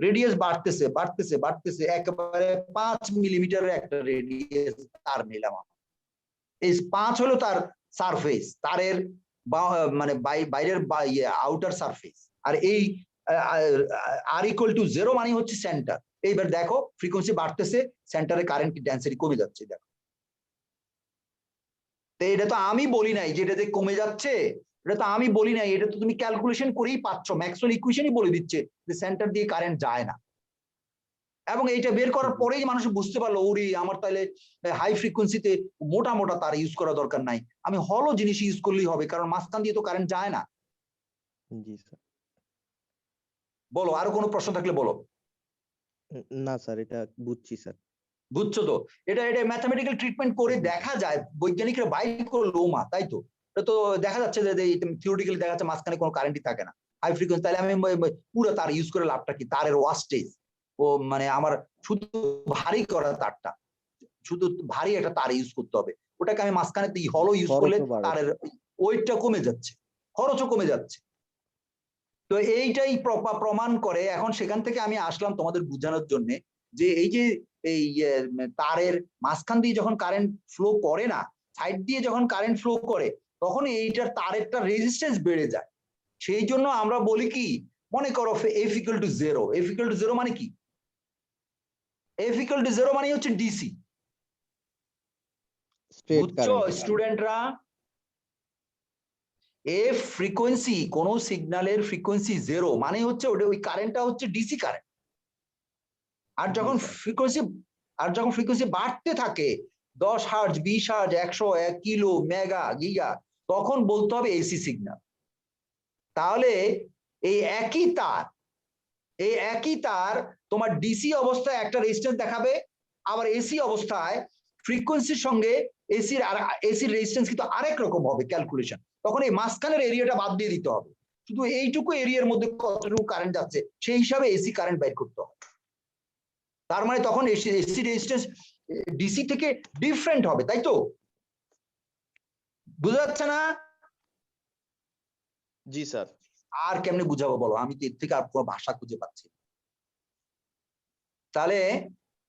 রেডিয়াস বাড়তেছে বাড়তেছে বাড়তেছে, একেবারে 5 মিলিমিটারের একটা রেডিয়াস তার নিলাম, এই 5 হলো তার সারফেস, তারের মানে বাইরের আউটার সারফেস, আর এই আর ইকুয়াল টু 0 মানে হচ্ছে সেন্টার। এইবার দেখো ফ্রিকোয়েন্সি বাড়তেছে, সেন্টারে কারেন্ট ডেনসিটি কমে যাচ্ছে, দেখো। তো এটা তো আমি বলি নাই যে এটাতে কমে যাচ্ছে, এটা তো আমি বলি নাই, এটা তো তুমি ক্যালকুলেশন করেই পাচ্ছ, ম্যাক্সওয়েল ইকুয়েশনই বলে দিচ্ছে যে সেন্টার দিয়ে কারেন্ট যায় না। এবং এইটা বের করার পরেই মানুষ বুঝতে পারলো, ওরে আমার তাহলে হাই ফ্রিকোয়েন্সিতে মোটা মোটা তার ইউজ করা দরকার নাই, আমি হলো জিনিস ইউজ করলেই হবে, কারণ মাঝখান দিয়ে তো কারেন্ট যায় না। জি স্যার। বলো, আরো কোনো প্রশ্ন থাকলে বলো। না স্যার, এটা বুঝছি স্যার। বুঝছো তো? এটা ম্যাথমেটিক্যাল ট্রিটমেন্ট করে দেখা যায়, বৈজ্ঞানিকরা বাইর করলো মা, তাই তো? এটা তো দেখা যাচ্ছে যে থিওরিটিক্যালি দেখা যাচ্ছে মাঝখানে কোনো কারেন্টই থাকে না, হাই ফ্রিকোয়েন্সি, তাহলে আমি পুরো তার ইউজ করে লাভটা কি? তারের ওয়াস্টেজ, ও মানে আমার শুধু ভারী করা তারটা, শুধু ভারী একটা তার ইউজ করতে হবে, ওটাকে আমি মাঝখানে হলো ইউজ করলে তারের ওয়েটটা কমে যাচ্ছে, খরচও কমে যাচ্ছে। তো এইটাই প্রমাণ করে। এখন সেখান থেকে আমি আসলাম তোমাদের বোঝানোর জন্য যে এই যে এই তারের মাঝখান দিয়ে যখন কারেন্ট ফ্লো করে না, সাইড দিয়ে যখন কারেন্ট ফ্লো করে, তখন এইটার তারেরটা রেজিস্ট্যান্স বেড়ে যায়। সেই জন্য আমরা বলি কি, মনে করো F equal to 0, F equal to 0 মানে কি? এফ ইকুয়াল টু 0 মানে হচ্ছে ডিসি, বুঝছো স্টুডেন্টরা? এফ ফ্রিকোয়েন্সি, কোন সিগন্যালের ফ্রিকোয়েন্সি 0 মানে হচ্ছে ওই কারেন্টটা হচ্ছে ডিসি কারেন্ট। আর যখন ফ্রিকোয়েন্সি বাড়তে থাকে 10 hertz, 20 hertz, 100, 1 kilo, mega, giga, তখন বলতে হবে এসি সিগন্যাল। তাহলে এই একই তার তোমার ডিসি অবস্থায় একটা রেজিস্ট্যান্স দেখাবে, আবার এসি অবস্থায় ফ্রিকোয়েন্সির সঙ্গে এসির রেজিস্ট্যান্স কিন্তু আরেক রকম হবে ক্যালকুলেশন। তখন এই মাঝখানের এরিয়াটা বাদ দিয়ে দিতে হবে, শুধু এইটুকু এরিয়ার মধ্যে কতটুকু কারেন্ট যাচ্ছে সেই হিসাবে এসি কারেন্ট বাইর করতে হবে। তার মানে তখন এসি রেজিস্ট্যান্স ডিসি থেকে ডিফারেন্ট হবে, তাই তো? বুঝা যাচ্ছে না? জি স্যার। আর কেমনে বুঝাবো বলো, আমি তো এর থেকে আর কোনো ভাষা খুঁজে পাচ্ছি। তাহলে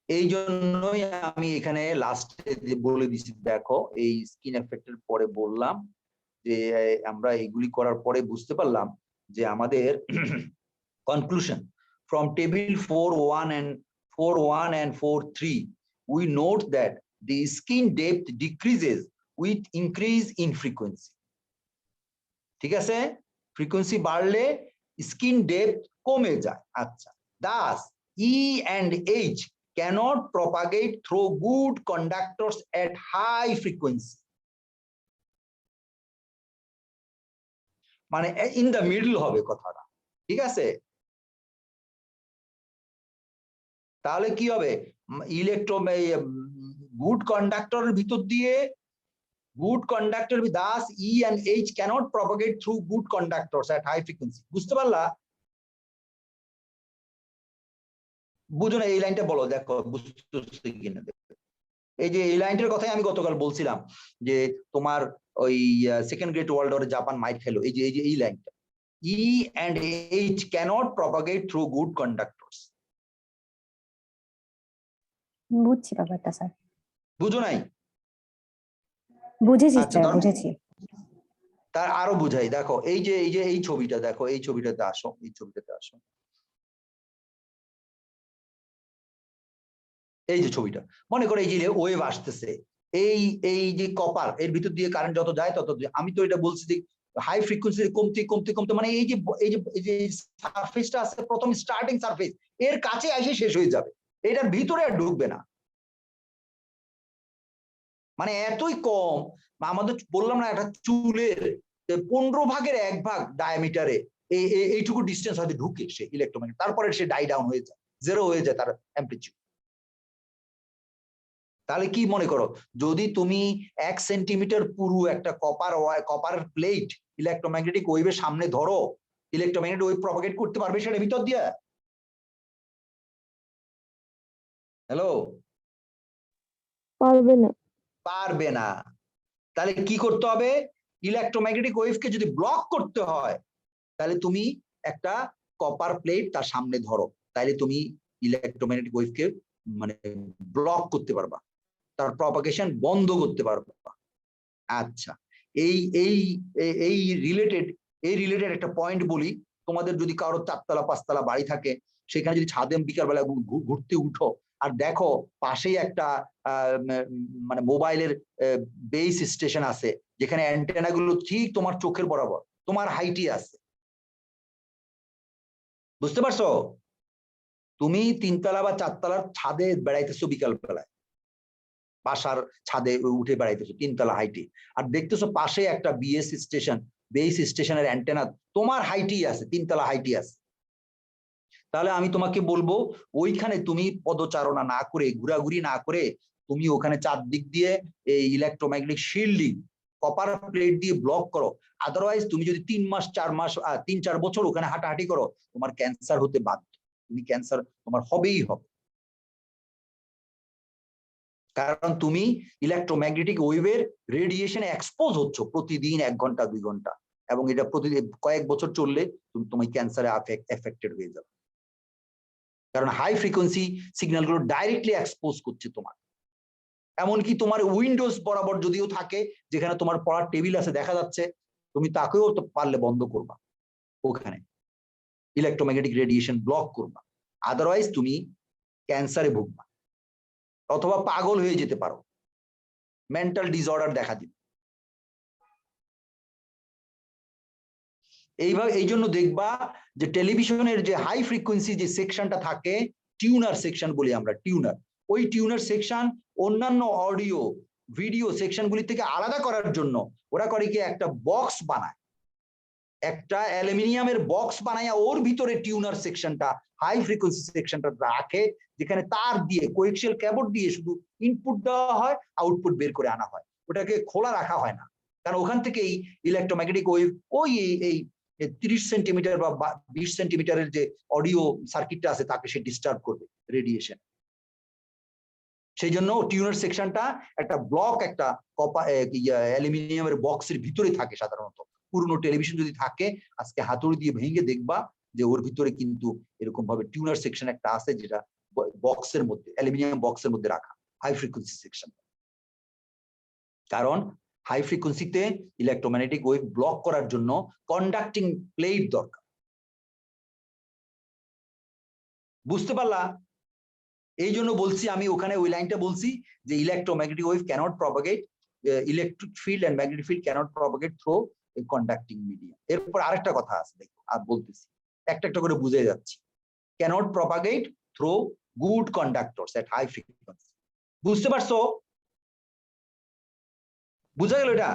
এই জন্যই আমি এখানে লাস্টে বলে দিচ্ছি, দেখো এই স্কিন এফেক্টের পরে বললাম যে আমরা এইগুলি করার পরে বুঝতে পারলাম যে আমাদের conclusion from table 4.1 and 4.3 we note that the skin depth decreases with increase in frequency. ঠিক আছে, ফ্রিকোয়েন্সি বাড়লে স্কিন ডেপথ কমে যায়। আচ্ছা, Das E and H cannot propagate through good conductors at high frequency, মানে ইন দ্য মিডল হবে কথাটা, ঠিক আছে? তাহলে কি হবে, ইলেকট্রো গুড কন্ডাক্টরের ভিতর দিয়ে, good conductor with thus E and H cannot propagate through good conductors at high frequency. বুঝতে পারলা? বুঝো না, এই লাইনটা বলো, দেখো বুঝতে কিনা। এই যে এই লাইনটার কথাই আমি গতকাল বলছিলাম যে তোমার ওই সেকেন্ড গ্রেট ওয়ার্ল্ড ওয়ারে জাপান মাইট খেলো, এই যে এই লাইনটা, E and H cannot propagate through good conductors. বুঝছি ব্যাপারটা স্যার, বুঝো নাই? বুঝেছি আচ্ছা, স্যার, বুঝেছি। তার আরো বুঝাই, দেখো এই যে এই ছবিটা দেখো, এই ছবিটাতে আসো, এই ছবিটাতে আসো, এই যে ছবিটা, মনে করো এই যে ওয়েভ আসতেছে, এই যে কপার, এর ভিতর দিয়ে কারেন্ট যত যায় তত, আমি তো এটা বলছি যে হাই ফ্রিকোয়েন্সি কমতে কমতে কমতে, মানে এই যে সারফেসটা আছে, প্রথম স্টার্টিং সারফেস, এর কাছে এসে শেষ হয়ে যাবে, এটার ভিতরে আর ঢুকবে না, মানে এতই কম। আমাদের বললাম না, একটা চুলের 15/1 ডায়ামিটারে এইটুকু ডিস্টেন্স হয়তো ঢুকে সে ইলেকট্রোম্যাগনেট, তারপরে সে ডাই ডাউন হয়ে যায়, জিরো হয়ে যায় তার অ্যাম্পলিটিউড। তাহলে কি মনে করো, যদি তুমি 1 সেন্টিমিটার পুরু একটা কপার প্লেট ইলেকট্রোম্যাগনেটিক ওয়েভের সামনে ধরো, ইলেকট্রোম্যাগনেটিক ওয়েভ প্রপাগেট করতে পারবে সেটার ভিতর দিয়ে? হ্যালো, পারবে না। পারবে না। তাহলে কি করতে হবে, ইলেকট্রোম্যাগনেটিক ওয়েভকে যদি ব্লক করতে হয়, তাহলে তুমি একটা কপার প্লেট তার সামনে ধরো, তাহলে তুমি ইলেকট্রোম্যাগনেটিক ওয়েভকে মানে ব্লক করতে পারবা, তার প্রপাগেশন বন্ধ করতে পারবা। আচ্ছা, এই রিলেটেড একটা পয়েন্ট বলি, তোমাদের যদি কারো 4তলা 5তলা বাড়ি থাকে, সেখানে যদি ছাদে বিকালবেলা ঘুরতে উঠো আর দেখো পাশেই একটা মানে মোবাইলের বেস স্টেশন আছে, যেখানে অ্যান্টেনা গুলো ঠিক তোমার চোখের বরাবর, তোমার হাইটই আছে, বুঝতে পারছো? তুমি 3তলা বা 4তলার ছাদে বেড়াইতেছো বিকাল বেলায়, বাসার ছাদে উঠে বেড়াইতেছো 3তলা হাইটে, আর দেখতেছো পাশে একটা বেস স্টেশনের অ্যান্টেনা তোমার হাইটই আছে, 3তলা হাইটই আছে। তাহলে আমি তোমাকে বলবো, ওইখানে তুমি পদচারণা না করে, ঘোরাঘুরি না করে, তুমি ওখানে চারদিক দিয়ে এই ইলেকট্রোম্যাগনেটিক শিল্ডিং কপার প্লেট দিয়ে ব্লক করো। আদারওয়াইজ তুমি যদি 3 মাস 4 মাস 3-4 বছর ওখানে হাঁটাহাঁটি করো, তোমার ক্যান্সার হতে বাধ্য, তুমি ক্যান্সার তোমার হবেই হবে, কারণ তুমি ইলেকট্রোম্যাগনেটিক ওয়েভের রেডিয়েশনে এক্সপোজ হচ্ছ প্রতিদিন 1 ঘন্টা 2 ঘন্টা, এবং এটা প্রতিদিন কয়েক বছর চললে তুমি ক্যান্সারে এফেক্টেড হয়ে যাবে, কারণ হাই ফ্রিকোয়েন্সি সিগন্যালগুলো ডাইরেক্টলি এক্সপোজ করছে তোমার। এমনকি তোমার উইন্ডোজ বরাবর যদিও থাকে, যেখানে তোমার পড়ার টেবিল আছে দেখা যাচ্ছে, তুমি তাকেও তো পারলে বন্ধ করবা, ওখানে ইলেকট্রোম্যাগনেটিক রেডিয়েশন ব্লক করবা, আদারওয়াইজ তুমি ক্যান্সারে ভুগবা অথবা পাগল হয়ে যেতে পারো, মেন্টাল ডিসঅর্ডার দেখা দিবে। এই জন্য দেখবা যে টেলিভিশনের যে হাই ফ্রিকোয়েন্সি যে সেকশনটা থাকে, টিউনার সেকশন বলি আমরা, টিউনার, ওই টিউনার সেকশন অন্যান্য অডিও ভিডিও সেকশনগুলি থেকে আলাদা করার জন্য ওরা করে কি, একটা বক্স বানায়, একটা অ্যালুমিনিয়ামের বক্স বানায়, ওর ভিতরে টিউনার সেকশনটা, হাই ফ্রিকোয়েন্সি সেকশনটা রাখে, যেখানে তার দিয়ে কোয়েক্সিয়াল কেবল দিয়ে শুধু ইনপুট দেওয়া হয়, আউটপুট বের করে আনা হয়, ওটাকে খোলা রাখা হয় না, কারণ ওখান থেকেই ইলেকট্রোম্যাগনেটিক ওয়েভ ওই এই 30 সেন্টিমিটার বা 20 সেন্টিমিটারের যে অডিও সার্কিটটা আছে তাকে সে ডিস্টার্ব করবে রেডিয়েশন। সেই জন্য টিউনার সেকশনটা একটা ব্লক, একটা অ্যালুমিনিয়ামের বক্সের ভিতরে থাকে সাধারণত। পুরনো টেলিভিশন যদি থাকে, আজকে হাতুড়ি দিয়ে ভেঙে দেখবা যে ওর ভিতরে কিন্তু এরকম ভাবে টিউনার সেকশন একটা আছে, যেটা বক্সের মধ্যে, অ্যালুমিনিয়াম বক্সের মধ্যে রাখা, হাই ফ্রিকোয়েন্সি সেকশন। কারণ হাই ফ্রিকোয়েন্সিতে ইলেকট্রোম্যাগনেটিক ওয়েভ ব্লক করার জন্য কন্ডাক্টিং প্লেট দরকার, বুঝতে পারলা? এই জন্য বলছি আমি, ওখানে ওই লাইনটা বলছি যে electromagnetic wave cannot propagate, electric field and magnetic field cannot propagate through conducting medium. এরপর আরেকটা কথা আছে, দেখো আর বলতেছি, একটা একটা করে বুঝে যাচ্ছি। Cannot propagate through good conductors at high frequency. বুঝতে পারছো? বুঝা গেল এটা?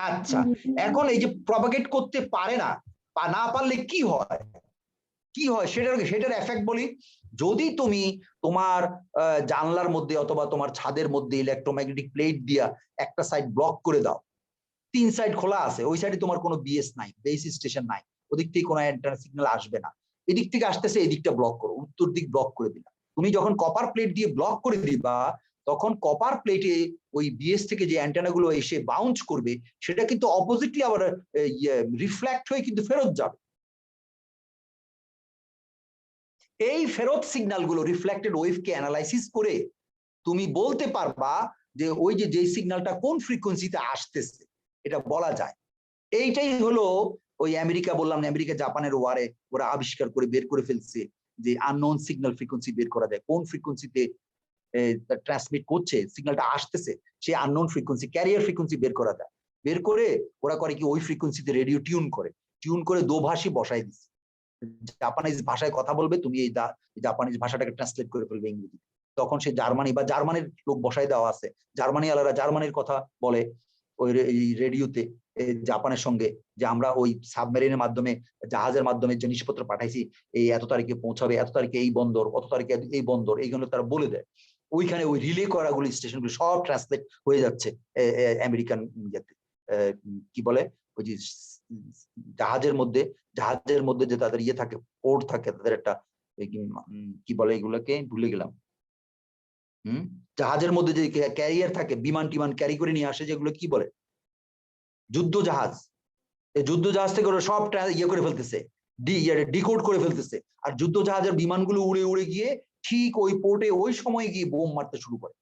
আচ্ছা, এখন এই যে প্রপাগেট করতে পারে না বা না পারলে কি হয়, কি হয় সেটার এফেক্ট বলি। যদি তুমি তোমার জানলার মধ্যে অথবা তোমার ছাদের মধ্যে ইলেকট্রোম্যাগনেটিক প্লেট দিয়া একটা সাইড ব্লক করে দাও, 3 সাইড খোলা আছে, ওই সাইডে তোমার কোনো বিএস নাই, বেস স্টেশন নাই, ওদিক থেকে কোনো অ্যান্টেনা সিগন্যাল আসবে না, এদিক থেকে আসতেছে, এদিকটা ব্লক করো, উত্তর দিক ব্লক করে দিলা। তুমি যখন কপার প্লেট দিয়ে ব্লক করে দিবা, তখন কপার প্লেটে ওই বিএস থেকে যে অ্যান্টেনা গুলো এসে বাউন্স করবে, সেটা কিন্তু অপোজিটলি আবার রিফ্লেক্ট হয়ে কিন্তু ফেরত যাবে। এই ফেরত সিগন্যাল গুলো রিফ্লেক্টেড ওয়েভকে অ্যানালাইসিস করে তুমি বলতে পারবা যে ওই যে সিগন্যালটা কোন ফ্রিকোয়েন্সিতে আসতেছে, এটা বলা যায়। এইটাই হলো ওই আমেরিকা, বললাম না, আমেরিকা জাপানের ওয়ারে ওরা আবিষ্কার করে বের করে ফেলছে যে আননোন সিগন্যাল ফ্রিকোয়েন্সি বের করা যায়, কোন ফ্রিকোয়েন্সিতে ট্রান্সমিট করছে, সিগন্যালটা আসতেছে, সেই আননোন ফ্রিকোয়েন্সি, ক্যারিয়ার ফ্রিকোয়েন্সি বের করা যায়। বের করে ওরা করে কি, ওই ফ্রিকোয়েন্সিতে রেডিও টিউন করে দোভাষী বসাই দিচ্ছে। জাপানিজ ভাষায় কথা বলবে, তুমি এই জাপানিজ ভাষাটাকে ট্রান্সলেট করে ফেলবে ইংরেজি, তখন সে জার্মানি বা জার্মানির লোক বসাই দেওয়া আছে, জার্মানি আলাদা জার্মানির কথা বলে ওই রেডিওতে জাপানের সঙ্গে, যে আমরা ওই সাবমেরিনের মাধ্যমে, জাহাজের মাধ্যমে জিনিসপত্র পাঠাইছি, এই এত তারিখে পৌঁছাবে, এত তারিখে এই বন্দর, অত তারিখে এই বন্দর, এইগুলো তারা বলে দেয়। ওইখানে ওই রিলে করাগুলো স্টেশনগুলো সব ট্রান্সলেট হয়ে যাচ্ছে আমেরিকান ইয়েতে, কি বলে, ওই যে জাহাজের মধ্যে যে তাদের ইয়ে থাকে, পোর্ট থাকে, তাদের একটা কি বলে এগুলোকে, ভুলে গেলাম। জাহাজের মধ্যে যে ক্যারিয়ার থাকে, বিমান টিমান ক্যারি করে নিয়ে আসে, যেগুলো কি বলে, যুদ্ধ জাহাজ। এই যুদ্ধ জাহাজ থেকে ওরা সব ইয়ে করে ফেলতেছে, ডিকোড করে ফেলতেছে, আর যুদ্ধ জাহাজের বিমানগুলো উড়ে উড়ে গিয়ে ঠিক ওই পোর্টে ওই সময় গিয়ে বোম মারতে শুরু করে,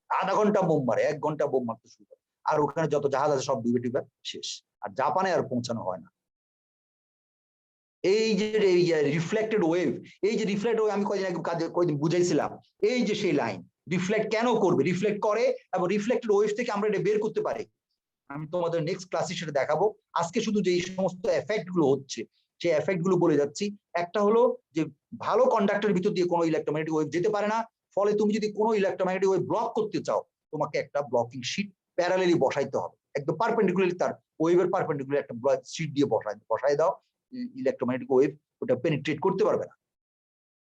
আধা ঘন্টা বোম মারে, 1 ঘন্টা বোম মারতে শুরু করে, আর ওখানে যত জাহাজ আছে সব ডুবে ডুবে শেষ, আর জাপানে আর পৌঁছানো হয় না। এই যে রিফ্লেক্টেড ওয়েভ, এই যে রিফ্লেক্ট ওয়েভ আমি কয়দিন বুঝাইছিলাম, এই যে সেই লাইন রিফ্লেক্ট কেন করবে, রিফ্লেক্ট করে, এবং রিফ্লেক্টেড ওয়েভ থেকে আমরা এটা বের করতে পারি। আমি তোমাদের নেক্সট ক্লাসে সেটা দেখাবো। আজকে শুধু যে এই সমস্ত এফেক্ট গুলো হচ্ছে, সেই এফেক্ট গুলো বলে যাচ্ছি। একটা হলো যে ভালো কন্ডাক্টরের ভিতর দিয়ে কোনো ইলেকট্রোম্যাগনেটিক ওয়েভ যেতে পারে না, ফলে তুমি যদি কোনো ইলেকট্রোম্যাগনেটিক ওয়েভ ব্লক করতে চাও, তোমাকে একটা ব্লকিং শীট প্যারালালি বসাইতে হবে, একদম পারপেন্ডিকুলারলি, তার ওয়েভের পারপেন্ডিকুলার একটা শীট দিয়ে বসাই দাও, ইলেকট্রোম্যাগনেটিক ওয়েভ ওটা পেনিট্রেট করতে পারবে না।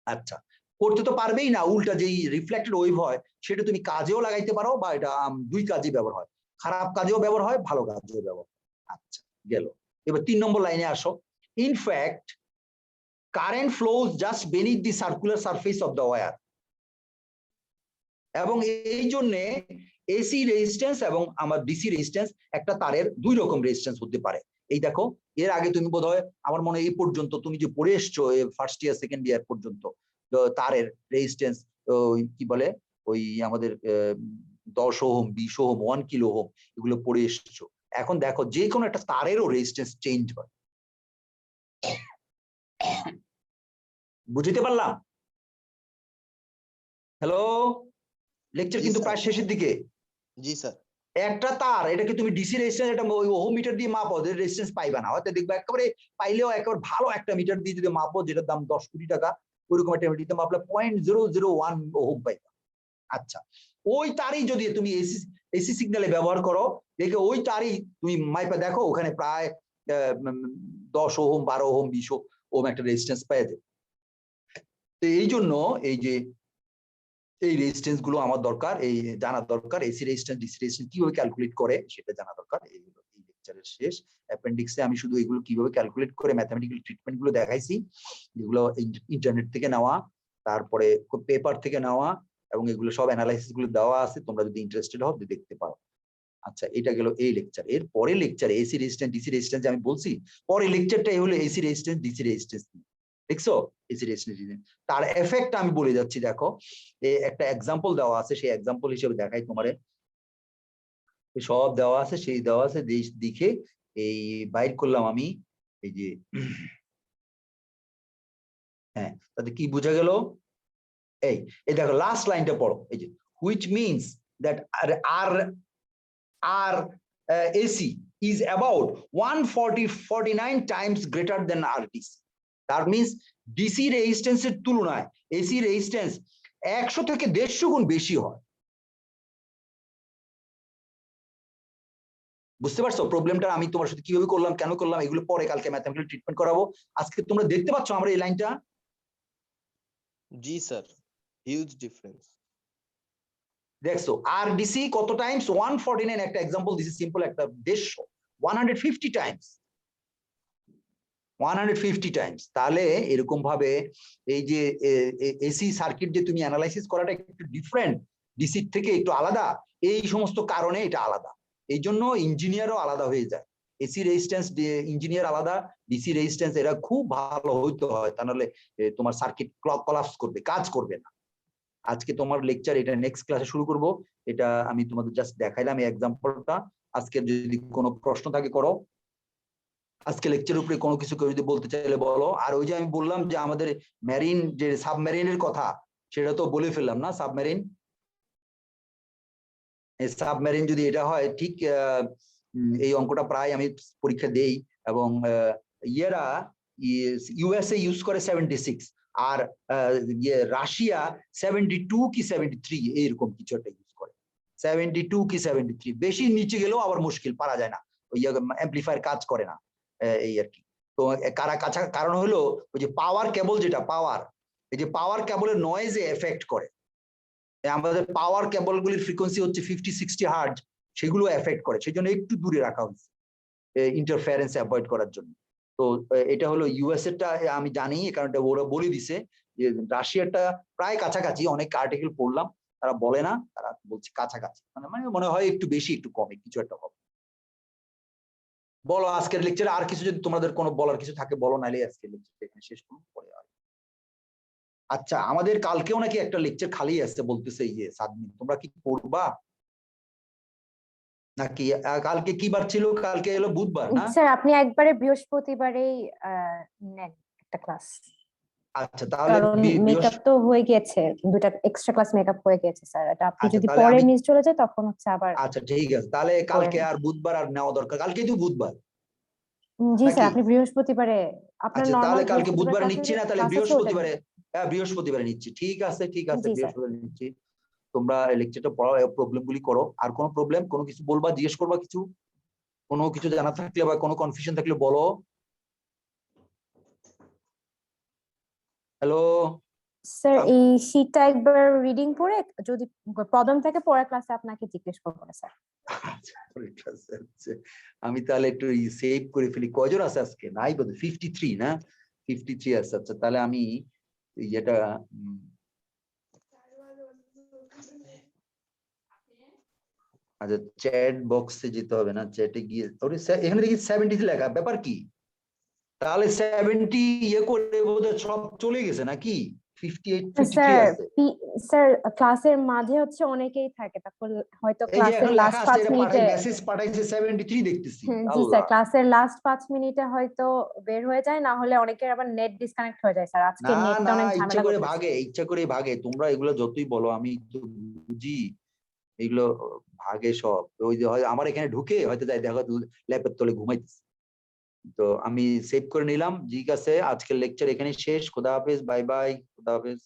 আচ্ছা, করতে তো পারবেই না, উল্টা যেই রিফ্লেক্টেড ওয়েভ হয় সেটা তুমি কাজেও লাগাইতে পারো, বা এটা 2 কাজে ব্যবহার হয়, খারাপ কাজেও ব্যবহার হয়, ভালো কাজেও ব্যবহার হয়। আচ্ছা, গেল। এবার 3 নম্বর লাইনে আসো। In fact current flows just beneath the circular surface of the wire, এবং এই জন্য এসি রেজিস্ট্যান্স এবং আমার ডিসি রেজিস্ট্যান্স, একটা তারের 2 রকম রেজিস্ট্যান্স হতে পারে। এই দেখো, এর আগে তুমি বোধহয়, আমার মনে হয় এই পর্যন্ত তুমি যে পড়ে এসছো, ফার্স্ট ইয়ার সেকেন্ড ইয়ার পর্যন্ত, তারের রেজিস্ট্যান্স কি বলে, ওই আমাদের 10 ওহম, 20 ওহম, 1 কিলো ওহম, এগুলো পড়ে এসছো। এখন দেখো, যে কোনো একটা তারেরও রেজিস্ট্যান্স চেঞ্জ হয়। বুঝতে পারলাম? হ্যালো, লেকচার কিন্তু প্রায় শেষের দিকে। জি স্যার। একটা তার, এটাকে তুমি ডিসি রেজিস্ট্যান্স, এটা ওহম মিটার দিয়ে মাপো, রেজিস্ট্যান্স পাইবা না, হয়তো দেখবে একেবারে পাইলেও একেবারে ভালো একটা মিটার দিয়ে যদি মাপো, যেটার দাম 10 কোটি টাকা, ওইরকম একটা মিটার মাপলে 0.001 ওহম পাইবা। আচ্ছা, ওই তারই যদি তুমি এসি সিগন্যালে ব্যবহার করো, দেখে ওই তারই তুমি মাইপা দেখো, ওখানে প্রায় 10 ওহম, 12 ওহম, 20 ওহম একটা রেজিস্ট্যান্স পেয়ে যাবে। তো এই জন্য এই যে এই রেজিস্ট্যান্স গুলো আমার দরকার, এই জানা দরকার, এসি রেজিস্ট্যান্স, ডিসি রেজিস্ট্যান্স কিভাবে ক্যালকুলেট করে সেটা জানা দরকার। এইগুলো এই লেকচারের শেষ অ্যাপেন্ডিক্সে আমি শুধু এগুলো কিভাবে ক্যালকুলেট করে ম্যাথমেটিক্যাল ট্রিটমেন্ট গুলো দেখাইছি, যেগুলো ইন্টারনেট থেকে নেওয়া, তারপরে পেপার থেকে নেওয়া, এবং এগুলো সব অ্যানালাইসিস গুলো দেওয়া আছে, তোমরা যদি ইন্টারেস্টেড হও দেখতে পারো। আচ্ছা, এটা গেল এই লেকচার। এর পরে লেকচারে এসি রেজিস্ট্যান্স, ডিসি রেজিস্ট্যান্স আমি বলছি, পরে লেকচারটাই হলো এসি রেজিস্ট্যান্স, ডিসি রেজিস্ট্যান্স। দেখছো, এসি রেজিস্ট্যান্স, তার এফেক্ট আমি বলে যাচ্ছি। দেখো, একটা এক্সাম্পল দেওয়া আছে, সেই এক্সাম্পল হিসেবে দেখাই তোমারে, সব দেওয়া আছে, সেই দেওয়া আছে দেখে এই বাইর করলাম আমি, এই যে, হ্যাঁ, তাতে কি বোঝা গেল? এই দেখো, লাস্ট লাইনটা পড়ো, এই যে, which means that our AC is about 149 times greater than RDC. That means DC resistance এর তুলনায় AC resistance 100 থেকে 150 গুণ বেশি হয়। বুঝতে পারছো প্রবলেমটা আমি তোমার সাথে কিভাবে করলাম, কেন করলাম, এগুলো পরে কালকে ম্যাথমেটিক্যাল ট্রিটমেন্ট করাবো। আজকে তোমরা দেখতে পাচ্ছ আমরা এই লাইনটা? জি স্যার, হিউজ ডিফারেন্স। দেখছো RDC কত টাইমস? 149, একটা एग्जांपल দিছি সিম্পল একটা 150, 150 টাইমস, 150 টাইমস। তাহলে এরকম ভাবে এই যে এসি সার্কিট যে তুমি অ্যানালাইসিস করাটা একটু ডিফারেন্ট, ডিসি থেকে একটু আলাদা, এই সমস্ত কারণে এটা আলাদা। এই জন্য ইঞ্জিনিয়ারও আলাদা হয়ে যায়। এসি রেজিস্ট্যান্স ইঞ্জিনিয়ার আলাদা, ডিসি রেজিস্ট্যান্স এরা খুব ভালো হইতে হয়, তা নাহলে তোমার সার্কিট কলাপস করবে, কাজ করবে না। আজকে তোমার লেকচার এটা নেক্সট ক্লাসে শুরু করব। এটা আমি তোমাদের জাস্ট দেখাইলাম এই এক্সাম্পলটা। আজকে যদি কোনো প্রশ্ন থাকে করো, আজকে লেকচারের উপরে কোনো কিছু কেউ যদি বলতে চাইলে বলো। আর ওই যে আমি বললাম যে আমাদের মেরিন যে সাবমেরিনের কথা, সেটা তো বলে ফেললাম না। সাবমেরিন, এই সাবমেরিন যদি এটা হয় ঠিক, এই অঙ্কটা প্রায় আমি পরীক্ষা দেই, এবং ইয়েরা ইউএসএ ইউজ করে 76, আর রাশিয়া 72 কি 73 এইরকম কিছু একটা ইউজ করে, 72 কি 73। বেশি নিচে গেলেও আবার মুশকিল, পারা যায় না, ওই অ্যাম্পলিফায়ার কাজ করে না, এই আর কি। তো কারণ হলো ওই যে পাওয়ার কেবল, যেটা পাওয়ার, এই যে পাওয়ার কেবলের নয়েজে এফেক্ট করে। আমাদের পাওয়ার কেবলগুলির ফ্রিকোয়েন্সি হচ্ছে 50-60 হার্জ, সেগুলো এফেক্ট করে, সেই জন্য একটু দূরে রাখা হয়েছে ইন্টারফারেন্স অ্যাভয়েড করার জন্য। তো এটা হলো ইউএস এরটা আমি জানি, কারণ ওরা বলে দিছে। যে রাশিয়াটা প্রায় কাছাকাছি, অনেক আর্টিকেল পড়লাম, তারা বলে না, তারা বলছে কাছাকাছি, মানে মনে হয় একটু বেশি একটু কমে কিছু একটা হবে। বলো আজকের লেকচারে আর কিছু যদি তোমাদের কোনো বলার কিছু থাকে বলো, নাইলে আজকের লেকচার এখানে শেষ করুন, পরে আর। আচ্ছা, আমাদের কালকেও নাকি একটা লেকচার খালি আছে বলতেছে ইয়ে সাদমিন, তোমরা কি পড়বা নাকি? কালকে কি বার ছিল? কালকে এলো বুধবার না? স্যার আপনি একবারে বৃহস্পতিবারেই নেন একটা ক্লাস, আচ্ছা, তাহলে কারণ মেকআপ তো হয়ে গিয়েছে, দুটা এক্সট্রা ক্লাস মেকআপ হয়ে গেছে স্যার। এটা আপনি আচ্ছা, যদি তাহলে পরে আমি- মিস চলে যায় তখন হচ্ছে আবার। আচ্ছা ঠিক আছে, তাহলে কালকে আর বুধবার আর নেওয়া দরকার, কালকে তো বুধবার। জি স্যার, নাকি? আপনি বৃহস্পতিবারে আপনার আচ্ছা, নরমাল তাহলে কালকে বৃহস্পতিবার বুধবারে ক্লাসে নিচ্ছি না, তাহলে ক্লাস আছে ওটা বৃহস্পতিবারে, নেন। হ্যাঁ বৃহস্পতিবারে নিচ্ছি। ঠিক আছে ঠিক আছে, জি, স্যার। বৃহস্পতিবারে নিচ্ছি। তোমরা লেকচারটা পড়াও, প্রবলেম গুলি করো। আর কোনো প্রবলেম, কোনো কিছু বলবা, জিজ্ঞেস করবা, কিছু কোনো কিছু জানা থাকলে বা কোনো কনফিউশন থাকলে বলো। হ্যালো, স্যার এই শীটটা একবার রিডিং করে যদি প্রবলেম থাকে পরের ক্লাসে আপনাকে জিজ্ঞেস করবো না স্যার। আচ্ছা, ঠিক আছে। আমি তাহলে একটু সেভ করে ফেলি। কয়জন আছে আজকে? নাই বোধহয়, 53 না? 53 আছে। আচ্ছা, তাহলে আমি এটা আচ্ছা চ্যাট বক্সে যেতে হবে না, চ্যাটে গিয়ে ওরে এখানে দেখি 70 লেখা, ব্যাপার কি? তাহলে 70 ইয়ে করে বোধহয় সব চলে গেছে নাকি? 58 53 স্যার আছে। স্যার ক্লাসের মাঝে হচ্ছে অনেকেই থাকে, তারপর হয়তো এই যে ক্লাসের এখন লাস্ট লেখা আছে, 5 এটা মিনিটে। মেসেজ পাঠাইছে 73 দেখতেছি। জি আল্লাহ, স্যার, ক্লাসের লাস্ট 5 মিনিটে হয়তো বের হয়ে যায়, না হলে অনেকের আবার নেট ডিসকানেক্ট হয়ে যায় স্যার। আজকে না নেটটা না, অনেক ইচ্ছা ঝামেলা করে করতেছে। ভাগে, ইচ্ছা করে ভাগে। তোমরা এগুলো যতই বলো, আমি তো বুঝি এগুলো ভাগে সব। ওই যে হয় আমার এখানে ঢুকে হয়তো যাই দেখো ল্যাপের তলে ঘুমাইতেছে। তো আমি সেভ করে নিলাম। ঠিক আছে, আজকের লেকচার এখানে শেষ। খোদা হাফেজ, বাই বাই, খোদা হাফেজ।